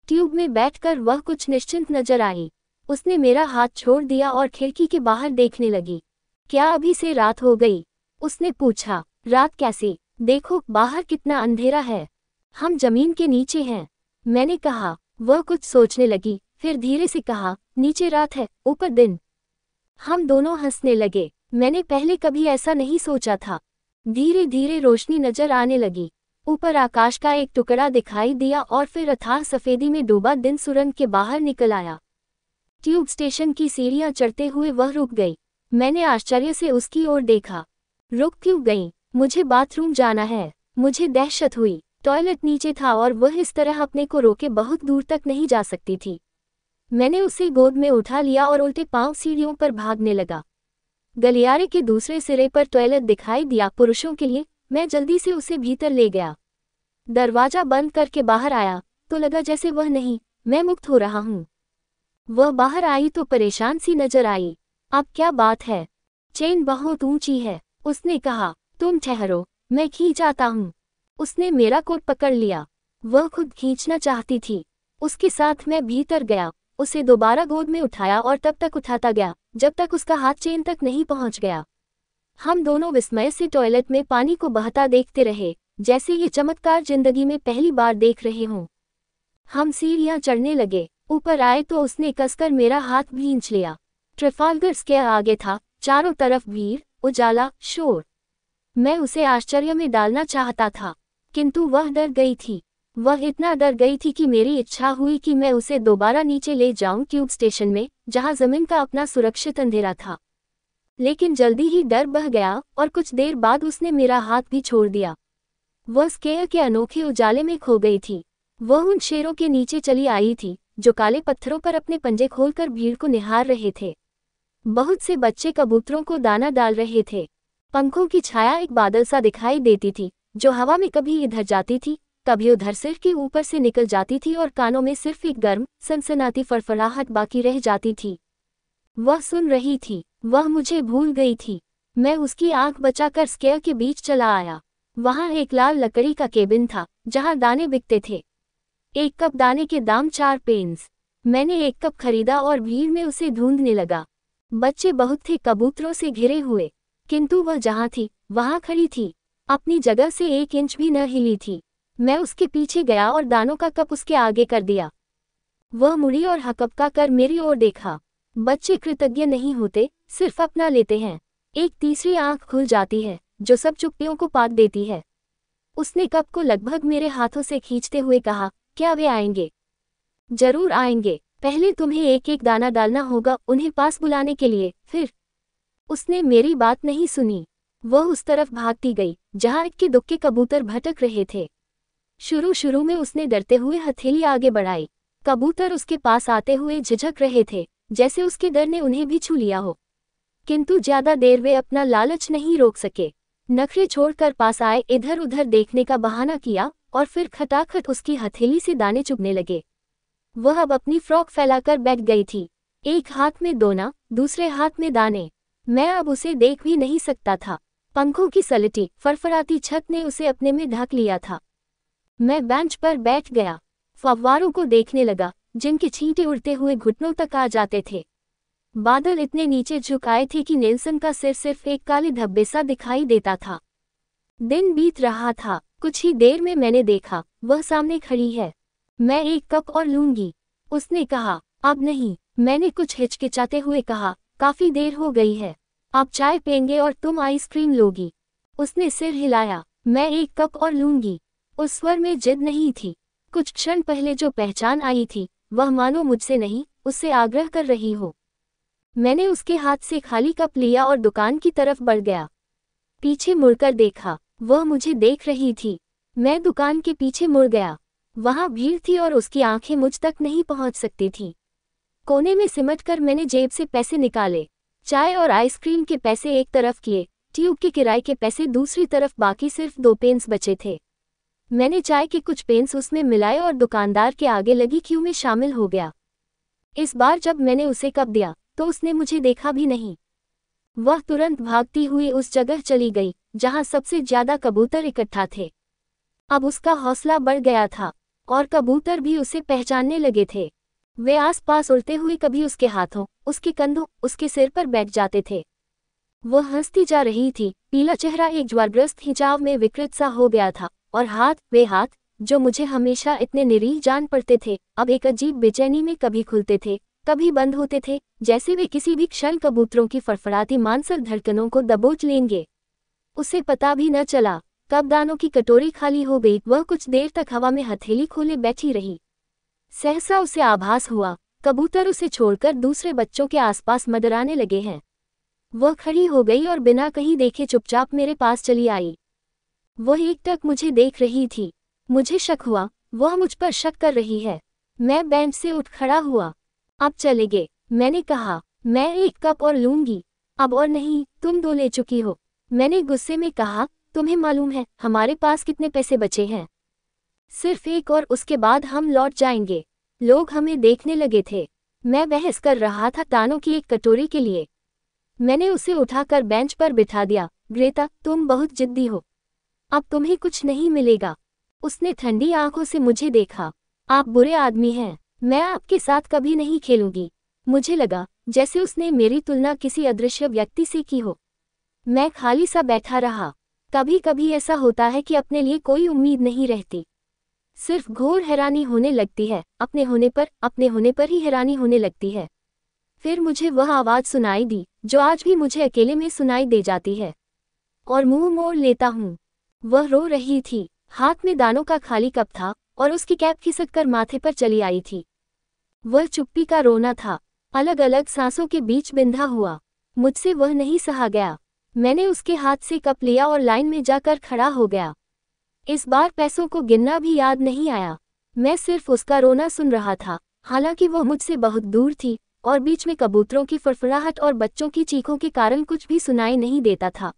ट्यूब में बैठकर वह कुछ निश्चिंत नजर आई। उसने मेरा हाथ छोड़ दिया और खिड़की के बाहर देखने लगी। क्या अभी से रात हो गई? उसने पूछा। रात कैसी? देखो बाहर कितना अंधेरा है। हम जमीन के नीचे हैं। मैंने कहा। वह कुछ सोचने लगी, फिर धीरे से कहा, नीचे रात है, ऊपर दिन। हम दोनों हंसने लगे। मैंने पहले कभी ऐसा नहीं सोचा था। धीरे धीरे रोशनी नजर आने लगी। ऊपर आकाश का एक टुकड़ा दिखाई दिया और फिर अथाह सफेदी में डूबा दिन सुरंग के बाहर निकल आया। ट्यूब स्टेशन की सीढ़ियां चढ़ते हुए वह रुक गई। मैंने आश्चर्य से उसकी ओर देखा। रुक क्यों गई? मुझे बाथरूम जाना है। मुझे दहशत हुई। टॉयलेट नीचे था और वह इस तरह अपने को रोके बहुत दूर तक नहीं जा सकती थी। मैंने उसे गोद में उठा लिया और उल्टे पांव सीढ़ियों पर भागने लगा। गलियारे के दूसरे सिरे पर टॉयलेट दिखाई दिया, पुरुषों के लिए। मैं जल्दी से उसे भीतर ले गया। दरवाजा बंद करके बाहर आया तो लगा जैसे वह नहीं, मैं मुक्त हो रहा हूँ। वह बाहर आई तो परेशान सी नजर आई। अब क्या बात है? चेन बहुत ऊंची है, उसने कहा। तुम ठहरो, मैं खींच आता हूँ। उसने मेरा कोट पकड़ लिया। वह खुद खींचना चाहती थी। उसके साथ मैं भीतर गया, उसे दोबारा गोद में उठाया और तब तक उठाता गया जब तक उसका हाथ चेन तक नहीं पहुंच गया। हम दोनों विस्मय से टॉयलेट में पानी को बहता देखते रहे, जैसे ये चमत्कार जिंदगी में पहली बार देख रहे हों। हम सीढ़ियां चढ़ने लगे। ऊपर आए तो उसने कसकर मेरा हाथ भींच लिया। ट्रेफाल्गर स्क्वायर आगे था, चारों तरफ भीड़, उजाला, शोर। मैं उसे आश्चर्य में डालना चाहता था, किंतु वह डर गई थी। वह इतना डर गई थी कि मेरी इच्छा हुई कि मैं उसे दोबारा नीचे ले जाऊं, ट्यूब स्टेशन में, जहां जमीन का अपना सुरक्षित अंधेरा था। लेकिन जल्दी ही डर बह गया और कुछ देर बाद उसने मेरा हाथ भी छोड़ दिया। वह स्क्वायर के अनोखे उजाले में खो गई थी। वह उन शेरों के नीचे चली आई थी जो काले पत्थरों पर अपने पंजे खोलकर भीड़ को निहार रहे थे। बहुत से बच्चे कबूतरों को दाना डाल रहे थे। पंखों की छाया एक बादल सा दिखाई देती थी जो हवा में कभी इधर जाती थी, कभी उधर सिर के ऊपर से निकल जाती थी और कानों में सिर्फ एक गर्म सनसनाती फड़फड़ाहट बाकी रह जाती थी। वह सुन रही थी। वह मुझे भूल गई थी। मैं उसकी आंख बचाकर स्क्वायर के बीच चला आया। वहां एक लाल लकड़ी का केबिन था जहां दाने बिकते थे। एक कप दाने के दाम 4 पेंस। मैंने एक कप खरीदा और भीड़ में उसे ढूंढने लगा। बच्चे बहुत थे, कबूतरों से घिरे हुए, किंतु वह जहां थी वहां खड़ी थी, अपनी जगह से 1 इंच भी न हिली थी। मैं उसके पीछे गया और दानों का कप उसके आगे कर दिया। वह मुड़ी और हकपका कर मेरी ओर देखा। बच्चे कृतज्ञ नहीं होते, सिर्फ अपना लेते हैं। एक तीसरी आंख खुल जाती है जो सब चुप्पियों को पाट देती है। उसने कप को लगभग मेरे हाथों से खींचते हुए कहा, क्या वे आएंगे? जरूर आएंगे। पहले तुम्हें एक एक दाना डालना होगा उन्हें पास बुलाने के लिए, फिर। उसने मेरी बात नहीं सुनी। वह उस तरफ भागती गई जहां इक्के दुक्के कबूतर भटक रहे थे। शुरू में उसने डरते हुए हथेली आगे बढ़ाई। कबूतर उसके पास आते हुए झिझक रहे थे, जैसे उसके डर ने उन्हें भी छू लिया हो। किंतु ज्यादा देर वे अपना लालच नहीं रोक सके। नखरे छोड़कर पास आए, इधर उधर देखने का बहाना किया और फिर खटाखट उसकी हथेली से दाने चुभने लगे। वह अब अपनी फ्रॉक फैलाकर बैठ गई थी, एक हाथ में दोना, दूसरे हाथ में दाने। मैं अब उसे देख भी नहीं सकता था। पंखों की सलटी फरफराती छत ने उसे अपने में ढक लिया था। मैं बेंच पर बैठ गया, फव्वारों को देखने लगा जिनके छींटे उड़ते हुए घुटनों तक आ जाते थे। बादल इतने नीचे झुकाए थे कि नेल्सन का सिर सिर्फ एक काले धब्बे सा दिखाई देता था। दिन बीत रहा था। कुछ ही देर में मैंने देखा, वह सामने खड़ी है। मैं एक कप और लूंगी, उसने कहा। अब नहीं, मैंने कुछ हिचकिचाते हुए कहा, काफी देर हो गई है। आप चाय पेंगे और तुम आइसक्रीम लोगी। उसने सिर हिलाया। मैं एक कप और लूंगी। उस स्वर में जिद नहीं थी। कुछ क्षण पहले जो पहचान आई थी वह मानो मुझसे नहीं, उससे आग्रह कर रही हो। मैंने उसके हाथ से खाली कप लिया और दुकान की तरफ बढ़ गया। पीछे मुड़कर देखा, वह मुझे देख रही थी। मैं दुकान के पीछे मुड़ गया। वहां भीड़ थी और उसकी आंखें मुझ तक नहीं पहुंच सकती थीं। कोने में सिमटकर मैंने जेब से पैसे निकाले। चाय और आइसक्रीम के पैसे एक तरफ किए, ट्यूब के किराए के पैसे दूसरी तरफ, बाकी सिर्फ 2 पेंस बचे थे। मैंने चाय के कुछ पेंस उसमें मिलाए और दुकानदार के आगे लगी क्यू में शामिल हो गया। इस बार जब मैंने उसे कप दिया तो उसने मुझे देखा भी नहीं। वह तुरंत भागती हुई उस जगह चली गई जहां सबसे ज्यादा कबूतर इकट्ठा थे। अब उसका हौसला बढ़ गया था और कबूतर भी उसे पहचानने लगे थे। वे आसपास उड़ते हुए कभी उसके हाथों, उसके कंधों, उसके सिर पर बैठ जाते थे। वह हंसती जा रही थी, पीला चेहरा एक ज्वारग्रस्त खिंचाव में विकृत सा हो गया था और हाथ, वे हाथ जो मुझे हमेशा इतने निरीह जान पड़ते थे, अब एक अजीब बेचैनी में कभी खुलते थे, कभी बंद होते थे, जैसे वे किसी भी क्षण कबूतरों की फड़फड़ाती मांसल धड़कनों को दबोच लेंगे। उसे पता भी न चला कब दानों की कटोरी खाली हो गई। वह कुछ देर तक हवा में हथेली खोले बैठी रही। सहसा उसे आभास हुआ, कबूतर उसे छोड़कर दूसरे बच्चों के आसपास मंडराने लगे हैं। वह खड़ी हो गई और बिना कहीं देखे चुपचाप मेरे पास चली आई। वह एकटक मुझे देख रही थी। मुझे शक हुआ, वह मुझ पर शक कर रही है। मैं बेंच से उठ खड़ा हुआ। अब चलेंगे, मैंने कहा। मैं एक कप और लूंगी। अब और नहीं, तुम 2 ले चुकी हो। मैंने गुस्से में कहा, तुम्हें मालूम है हमारे पास कितने पैसे बचे हैं? सिर्फ एक और उसके बाद हम लौट जाएंगे। लोग हमें देखने लगे थे। मैं बहस कर रहा था दानों की एक कटोरी के लिए। मैंने उसे उठाकर बेंच पर बिठा दिया। ग्रेटा, तुम बहुत जिद्दी हो, अब तुम्हें कुछ नहीं मिलेगा। उसने ठंडी आंखों से मुझे देखा। आप बुरे आदमी हैं, मैं आपके साथ कभी नहीं खेलूंगी। मुझे लगा जैसे उसने मेरी तुलना किसी अदृश्य व्यक्ति से की हो। मैं खाली सा बैठा रहा। कभी कभी ऐसा होता है कि अपने लिए कोई उम्मीद नहीं रहती, सिर्फ घोर हैरानी होने लगती है, अपने होने पर ही हैरानी होने लगती है। फिर मुझे वह आवाज़ सुनाई दी जो आज भी मुझे अकेले में सुनाई दे जाती है, और मुंह मोड़ लेता हूँ। वह रो रही थी, हाथ में दानों का खाली कप था और उसकी कैप खिसककर माथे पर चली आई थी। वह चुप्पी का रोना था, अलग अलग सांसों के बीच बिंधा हुआ। मुझसे वह नहीं सहा गया। मैंने उसके हाथ से कप लिया और लाइन में जाकर खड़ा हो गया। इस बार पैसों को गिनना भी याद नहीं आया। मैं सिर्फ उसका रोना सुन रहा था, हालांकि वह मुझसे बहुत दूर थी और बीच में कबूतरों की फड़फड़ाहट और बच्चों की चीखों के कारण कुछ भी सुनाई नहीं देता था।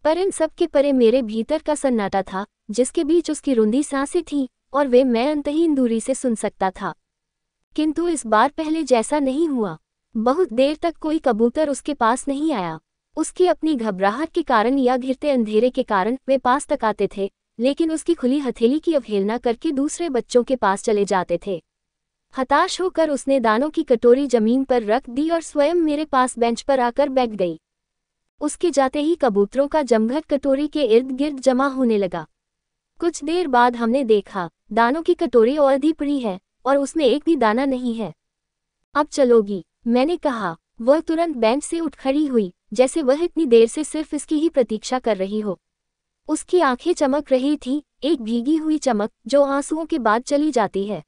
पर इन सब के परे मेरे भीतर का सन्नाटा था, जिसके बीच उसकी रुंधी सांसें थीं और वे मैं अंतहीन दूरी से सुन सकता था। किंतु इस बार पहले जैसा नहीं हुआ। बहुत देर तक कोई कबूतर उसके पास नहीं आया। उसकी अपनी घबराहट के कारण या घिरते अंधेरे के कारण वे पास तक आते थे, लेकिन उसकी खुली हथेली की अवहेलना करके दूसरे बच्चों के पास चले जाते थे। हताश होकर उसने दानों की कटोरी जमीन पर रख दी और स्वयं मेरे पास बेंच पर आकर बैठ गई। उसके जाते ही कबूतरों का जमघट कटोरी के इर्द गिर्द जमा होने लगा। कुछ देर बाद हमने देखा, दानों की कटोरी और आधी पड़ी है और उसमें एक भी दाना नहीं है। अब चलोगी? मैंने कहा। वह तुरंत बेंच से उठ खड़ी हुई, जैसे वह इतनी देर से सिर्फ इसकी ही प्रतीक्षा कर रही हो। उसकी आंखें चमक रही थीं, एक भीगी हुई चमक जो आंसुओं के बाद चली जाती है।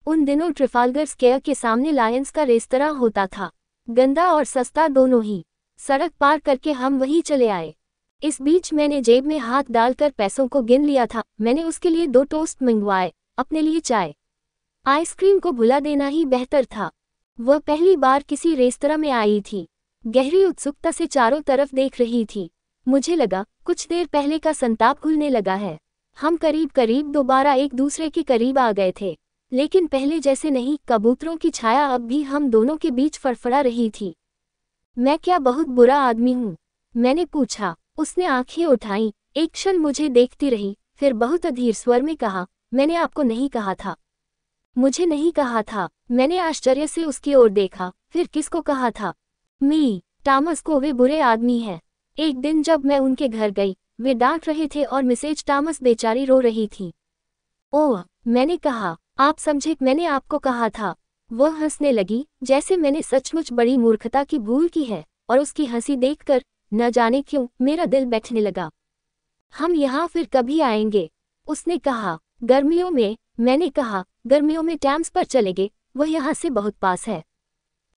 उन दिनों ट्रिफाल्गर स्क्वायर के सामने लायंस का रेस्तरां होता था, गंदा और सस्ता दोनों ही। सड़क पार करके हम वहीं चले आए। इस बीच मैंने जेब में हाथ डालकर पैसों को गिन लिया था। मैंने उसके लिए 2 टोस्ट मंगवाए, अपने लिए चाय। आइसक्रीम को भुला देना ही बेहतर था। वह पहली बार किसी रेस्तरां में आई थी, गहरी उत्सुकता से चारों तरफ देख रही थी। मुझे लगा कुछ देर पहले का संताप भूलने लगा है। हम करीब करीब दोबारा एक दूसरे के करीब आ गए थे, लेकिन पहले जैसे नहीं। कबूतरों की छाया अब भी हम दोनों के बीच फड़फड़ा रही थी। मैं क्या बहुत बुरा आदमी हूँ? मैंने पूछा। उसने आंखें उठाईं, एक क्षण मुझे देखती रही, फिर बहुत अधीर स्वर में कहा, मैंने आपको नहीं कहा था। मुझे नहीं कहा था। मैंने आश्चर्य से उसकी ओर देखा। फिर किसको कहा था? मी टॉमस को। वे बुरे आदमी हैं। एक दिन जब मैं उनके घर गई, वे डांट रहे थे और मिसेज टॉमस बेचारी रो रही थी। ओह, मैंने कहा, आप समझे, मैंने आपको कहा था। वह हंसने लगी, जैसे मैंने सचमुच बड़ी मूर्खता की भूल की है, और उसकी हंसी देखकर न जाने क्यों मेरा दिल बैठने लगा। हम यहाँ फिर कभी आएंगे? उसने कहा। गर्मियों में? मैंने कहा, गर्मियों में टैम्स पर चलेंगे, वह यहाँ से बहुत पास है।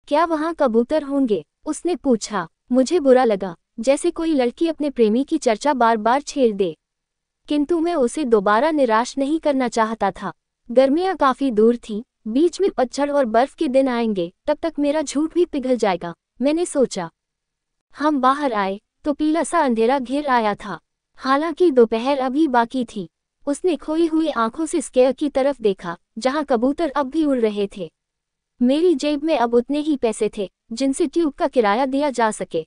क्या वहाँ कबूतर होंगे? उसने पूछा। मुझे बुरा लगा, जैसे कोई लड़की अपने प्रेमी की चर्चा बार बार छेड़ दे, किंतु मैं उसे दोबारा निराश नहीं करना चाहता था। गर्मियाँ काफी दूर थीं, बीच में पतझड़ और बर्फ के दिन आएंगे, तब तक मेरा झूठ भी पिघल जाएगा, मैंने सोचा। हम बाहर आए तो पीला सा अंधेरा घिर आया था, हालांकि दोपहर अभी बाकी थी। उसने खोई हुई आंखों से स्क्वायर की तरफ देखा, जहां कबूतर अब भी उड़ रहे थे। मेरी जेब में अब उतने ही पैसे थे जिनसे ट्यूब का किराया दिया जा सके।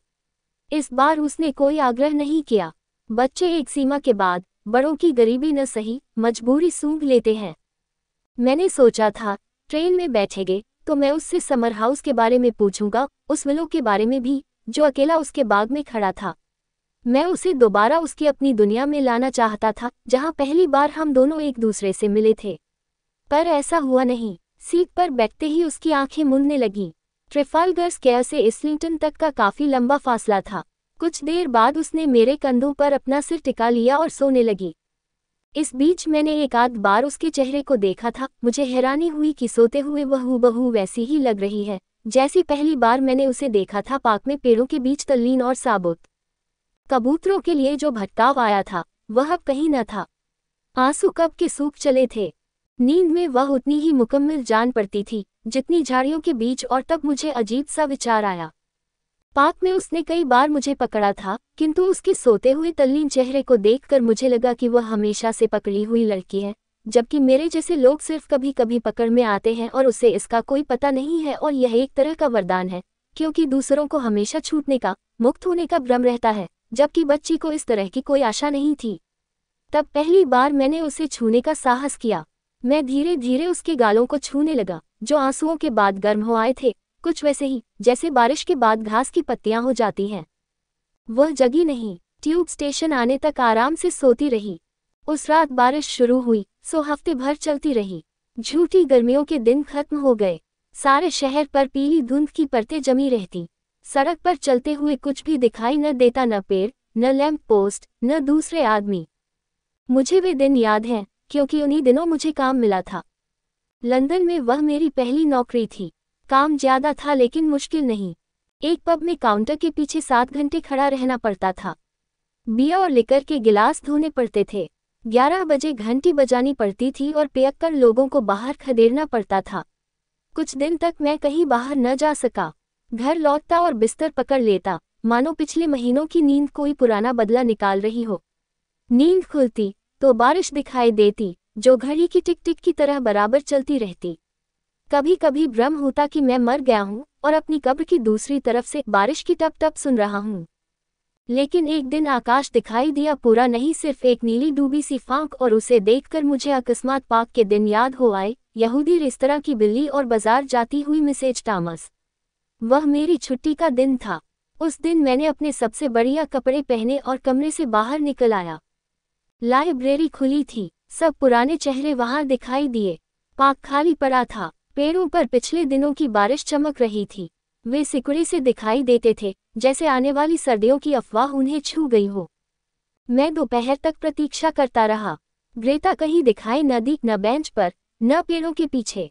इस बार उसने कोई आग्रह नहीं किया। बच्चे एक सीमा के बाद बड़ों की गरीबी न सही, मजबूरी सूंघ लेते हैं। मैंने सोचा था, ट्रेन में बैठेंगे तो मैं उससे समर हाउस के बारे में पूछूंगा, उस विलो के बारे में भी, जो अकेला उसके बाग में खड़ा था। मैं उसे दोबारा उसकी अपनी दुनिया में लाना चाहता था, जहां पहली बार हम दोनों एक दूसरे से मिले थे। पर ऐसा हुआ नहीं। सीट पर बैठते ही उसकी आंखें मुड़ने लगीं। ट्रिफाल्गर स्क्वायर से इस्लिंगटन तक का काफी लंबा फासला था। कुछ देर बाद उसने मेरे कंधों पर अपना सिर टिका लिया और सोने लगी। इस बीच मैंने एक आध बार उसके चेहरे को देखा था। मुझे हैरानी हुई कि सोते हुए वह हूबहू वैसी ही लग रही है जैसी पहली बार मैंने उसे देखा था, पार्क में पेड़ों के बीच तल्लीन और साबुत। कबूतरों के लिए जो भटकाव आया था वह अब कहीं न था। आंसू कब के सूख चले थे। नींद में वह उतनी ही मुकम्मल जान पड़ती थी जितनी झाड़ियों के बीच, और तब मुझे अजीब सा विचार आया। पार्क में उसने कई बार मुझे पकड़ा था, किंतु उसके सोते हुए तल्लीन चेहरे को देखकर मुझे लगा कि वह हमेशा से पकड़ी हुई लड़की है, जबकि मेरे जैसे लोग सिर्फ कभी कभी पकड़ में आते हैं और उसे इसका कोई पता नहीं है। और यह एक तरह का वरदान है, क्योंकि दूसरों को हमेशा छूटने का, मुक्त होने का भ्रम रहता है, जबकि बच्ची को इस तरह की कोई आशा नहीं थी। तब पहली बार मैंने उसे छूने का साहस किया। मैं धीरे धीरे उसके गालों को छूने लगा, जो आंसुओं के बाद गर्म हो आए थे, कुछ वैसे ही जैसे बारिश के बाद घास की पत्तियां हो जाती हैं। वह जगी नहीं, ट्यूब स्टेशन आने तक आराम से सोती रही। उस रात बारिश शुरू हुई, सो हफ्ते भर चलती रही। झूठी गर्मियों के दिन खत्म हो गए। सारे शहर पर पीली धुंध की परतें जमी रहती। सड़क पर चलते हुए कुछ भी दिखाई न देता, न पेड़, न लैंप पोस्ट, न दूसरे आदमी। मुझे वे दिन याद हैं, क्योंकि उन्हीं दिनों मुझे काम मिला था। लंदन में वह मेरी पहली नौकरी थी। काम ज्यादा था लेकिन मुश्किल नहीं। एक पब में काउंटर के पीछे 7 घंटे खड़ा रहना पड़ता था। बियर और लिकर के गिलास धोने पड़ते थे। 11 बजे घंटी बजानी पड़ती थी और पियक्कड़ लोगों को बाहर खदेड़ना पड़ता था। कुछ दिन तक मैं कहीं बाहर न जा सका। घर लौटता और बिस्तर पकड़ लेता, मानो पिछले महीनों की नींद कोई पुराना बदला निकाल रही हो। नींद खुलती तो बारिश दिखाई देती, जो घड़ी की टिक टिक की तरह बराबर चलती रहती। कभी कभी भ्रम होता कि मैं मर गया हूँ और अपनी कब्र की दूसरी तरफ से बारिश की टप टप सुन रहा हूँ। लेकिन एक दिन आकाश दिखाई दिया, पूरा नहीं, सिर्फ एक नीली डूबी सी फांक, और उसे देखकर मुझे अकस्मात पाक के दिन याद हो आए, यहूदी रेस्तरां की बिल्ली और बाजार जाती हुई मिसेज टॉमस। वह मेरी छुट्टी का दिन था। उस दिन मैंने अपने सबसे बढ़िया कपड़े पहने और कमरे से बाहर निकल आया। लाइब्रेरी खुली थी, सब पुराने चेहरे वहां दिखाई दिए। पार्क खाली पड़ा था, पेड़ों पर पिछले दिनों की बारिश चमक रही थी। वे सिकुड़े से दिखाई देते थे, जैसे आने वाली सर्दियों की अफवाह उन्हें छू गई हो। मैं दोपहर तक प्रतीक्षा करता रहा। ग्रेटा कहीं दिखाई न दी, न बेंच पर, न पेड़ों के पीछे।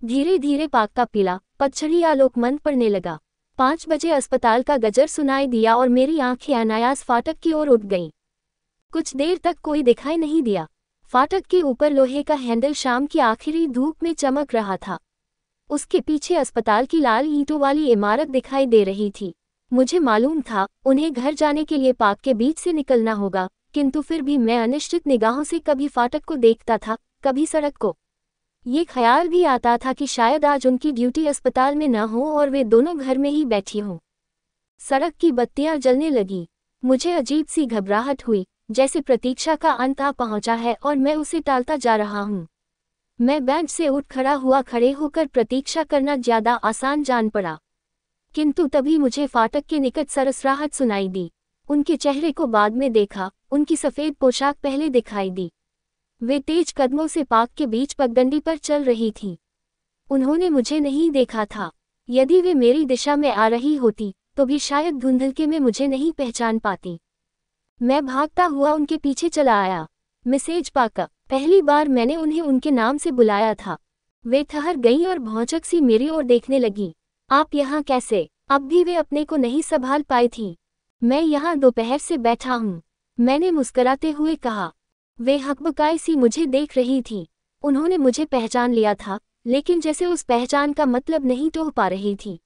धीरे धीरे पार्क का पीला पतझड़ी आलोक मंद पड़ने लगा। 5 बजे अस्पताल का गजर सुनाई दिया और मेरी आंखें अनायास फाटक की ओर उठ गईं। कुछ देर तक कोई दिखाई नहीं दिया। फाटक के ऊपर लोहे का हैंडल शाम की आखिरी धूप में चमक रहा था। उसके पीछे अस्पताल की लाल ईंटों वाली इमारत दिखाई दे रही थी। मुझे मालूम था उन्हें घर जाने के लिए पार्क के बीच से निकलना होगा, किंतु फिर भी मैं अनिश्चित निगाहों से कभी फाटक को देखता था, कभी सड़क को। ये ख्याल भी आता था कि शायद आज उनकी ड्यूटी अस्पताल में न हो और वे दोनों घर में ही बैठी हों। सड़क की बत्तियां जलने लगी। मुझे अजीब सी घबराहट हुई, जैसे प्रतीक्षा का अंत आ पहुंचा है और मैं उसे टालता जा रहा हूं। मैं बेंच से उठ खड़ा हुआ। खड़े होकर प्रतीक्षा करना ज्यादा आसान जान पड़ा, किंतु तभी मुझे फाटक के निकट सरसराहट सुनाई दी। उनके चेहरे को बाद में देखा, उनकी सफेद पोशाक पहले दिखाई दी। वे तेज कदमों से पार्क के बीच पगडंडी पर चल रही थीं। उन्होंने मुझे नहीं देखा था। यदि वे मेरी दिशा में आ रही होती तो भी शायद धुंधलके में मुझे नहीं पहचान पाती। मैं भागता हुआ उनके पीछे चला आया। मिसेज पार्कर, पहली बार मैंने उन्हें उनके नाम से बुलाया था। वे ठहर गईं और भौचक सी मेरी ओर देखने लगीं। आप यहाँ कैसे? अब भी वे अपने को नहीं संभाल पाई थीं। मैं यहाँ दोपहर से बैठा हूँ, मैंने मुस्कराते हुए कहा। वे हकबकाई सी मुझे देख रही थीं। उन्होंने मुझे पहचान लिया था, लेकिन जैसे उस पहचान का मतलब नहीं टोह पा रही थी।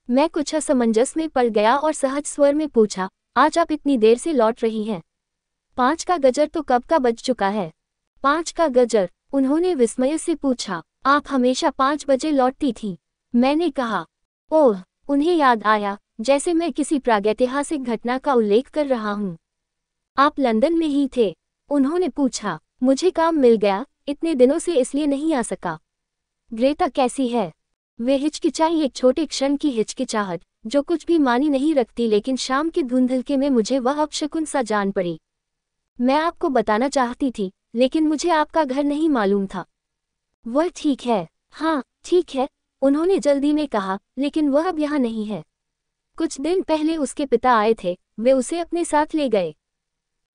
मैं कुछ असमंजस में पड़ गया और सहज स्वर में पूछा, आज आप इतनी देर से लौट रही हैं? 5 का गजर तो कब का बज चुका है। 5 का गजर? उन्होंने विस्मय से पूछा। आप हमेशा 5 बजे लौटती थी, मैंने कहा। ओह, उन्हें याद आया, जैसे मैं किसी प्रागैतिहासिक घटना का उल्लेख कर रहा हूँ। आप लंदन में ही थे? उन्होंने पूछा। मुझे काम मिल गया, इतने दिनों से इसलिए नहीं आ सका। ग्रेटा कैसी है? वे हिचकिचाई, एक छोटे क्षण की हिचकिचाहट जो कुछ भी मानी नहीं रखती, लेकिन शाम के धुंधलके में मुझे वह अपशकुन सा जान पड़ी। मैं आपको बताना चाहती थी, लेकिन मुझे आपका घर नहीं मालूम था। वह ठीक है। हाँ ठीक है, उन्होंने जल्दी में कहा, लेकिन वह अब यहाँ नहीं है। कुछ दिन पहले उसके पिता आए थे, वे उसे अपने साथ ले गए।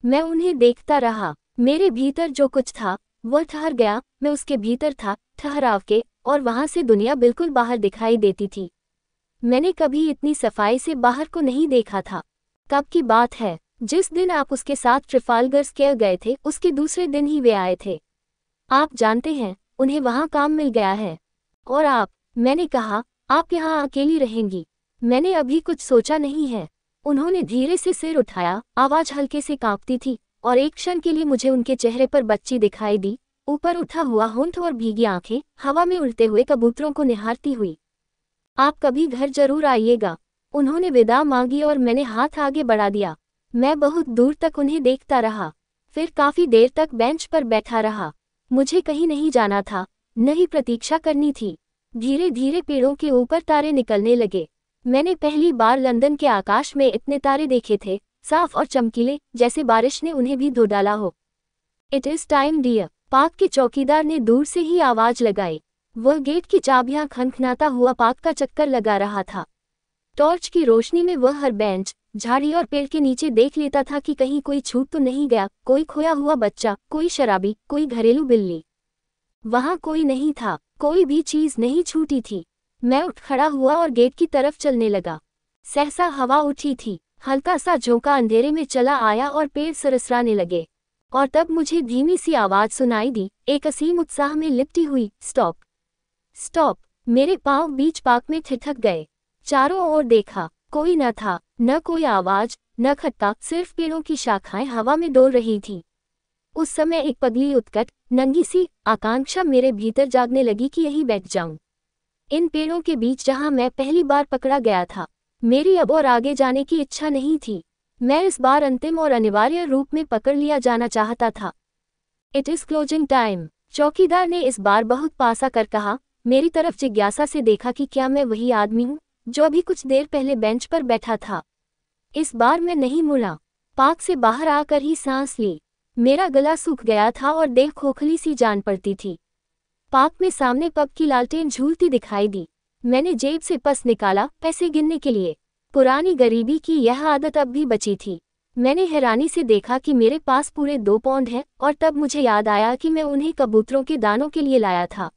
मैं उन्हें देखता रहा। मेरे भीतर जो कुछ था वह ठहर गया। मैं उसके भीतर था, ठहराव के, और वहां से दुनिया बिल्कुल बाहर दिखाई देती थी। मैंने कभी इतनी सफाई से बाहर को नहीं देखा था। कब की बात है? जिस दिन आप उसके साथ ट्रिफाल्गर स्क्वायर गए थे, उसके दूसरे दिन ही वे आए थे। आप जानते हैं, उन्हें वहां काम मिल गया है। और आप? मैंने कहा, आप यहाँ अकेली रहेंगी? मैंने अभी कुछ सोचा नहीं है। उन्होंने धीरे से सिर उठाया, आवाज हल्के से कांपती थी, और एक क्षण के लिए मुझे उनके चेहरे पर बच्ची दिखाई दी, ऊपर उठा हुआ होंठ और भीगी आंखें, हवा में उड़ते हुए कबूतरों को निहारती हुई। आप कभी घर जरूर आइएगा। उन्होंने विदा मांगी और मैंने हाथ आगे बढ़ा दिया। मैं बहुत दूर तक उन्हें देखता रहा, फिर काफी देर तक बेंच पर बैठा रहा। मुझे कहीं नहीं जाना था, न ही प्रतीक्षा करनी थी। धीरे धीरे पेड़ों के ऊपर तारे निकलने लगे। मैंने पहली बार लंदन के आकाश में इतने तारे देखे थे, साफ और चमकीले, जैसे बारिश ने उन्हें भी धो डाला हो। It is time dear, park के चौकीदार ने दूर से ही आवाज लगाई। वह गेट की चाबियां खनखनाता हुआ पार्क का चक्कर लगा रहा था। टॉर्च की रोशनी में वह हर बेंच, झाड़ी और पेड़ के नीचे देख लेता था कि कहीं कोई छूट तो नहीं गया, कोई खोया हुआ बच्चा, कोई शराबी, कोई घरेलू बिल्ली। वहां कोई नहीं था, कोई भी चीज नहीं छूटी थी। मैं उठ खड़ा हुआ और गेट की तरफ चलने लगा। सहसा हवा उठी थी, हल्का सा झोंका अंधेरे में चला आया और पेड़ सरसराने लगे। और तब मुझे धीमी सी आवाज सुनाई दी, एक असीम उत्साह में लिपटी हुई, स्टॉप स्टॉप। मेरे पांव बीच पार्क में ठिठक गए। चारों ओर देखा, कोई न था, न कोई आवाज, न खट्टा, सिर्फ पेड़ों की शाखाएं हवा में डोल रही थी। उस समय एक पगली उत्कट, नंगी सी आकांक्षा मेरे भीतर जागने लगी कि यहीं बैठ जाऊं, इन पेड़ों के बीच जहां मैं पहली बार पकड़ा गया था। मेरी अब और आगे जाने की इच्छा नहीं थी। मैं इस बार अंतिम और अनिवार्य रूप में पकड़ लिया जाना चाहता था। इट इज क्लोजिंग टाइम, चौकीदार ने इस बार बहुत पासा कर कहा। मेरी तरफ जिज्ञासा से देखा कि क्या मैं वही आदमी हूँ जो अभी कुछ देर पहले बेंच पर बैठा था। इस बार मैं नहीं मुड़ा। पार्क से बाहर आकर ही सांस ली। मेरा गला सूख गया था और देह खोखली सी जान पड़ती थी। पार्क में सामने पब की लालटेन झूलती दिखाई दी। मैंने जेब से पर्स निकाला, पैसे गिनने के लिए। पुरानी गरीबी की यह आदत अब भी बची थी। मैंने हैरानी से देखा कि मेरे पास पूरे 2 पाउंड हैं और तब मुझे याद आया कि मैं उन्हें कबूतरों के दानों के लिए लाया था।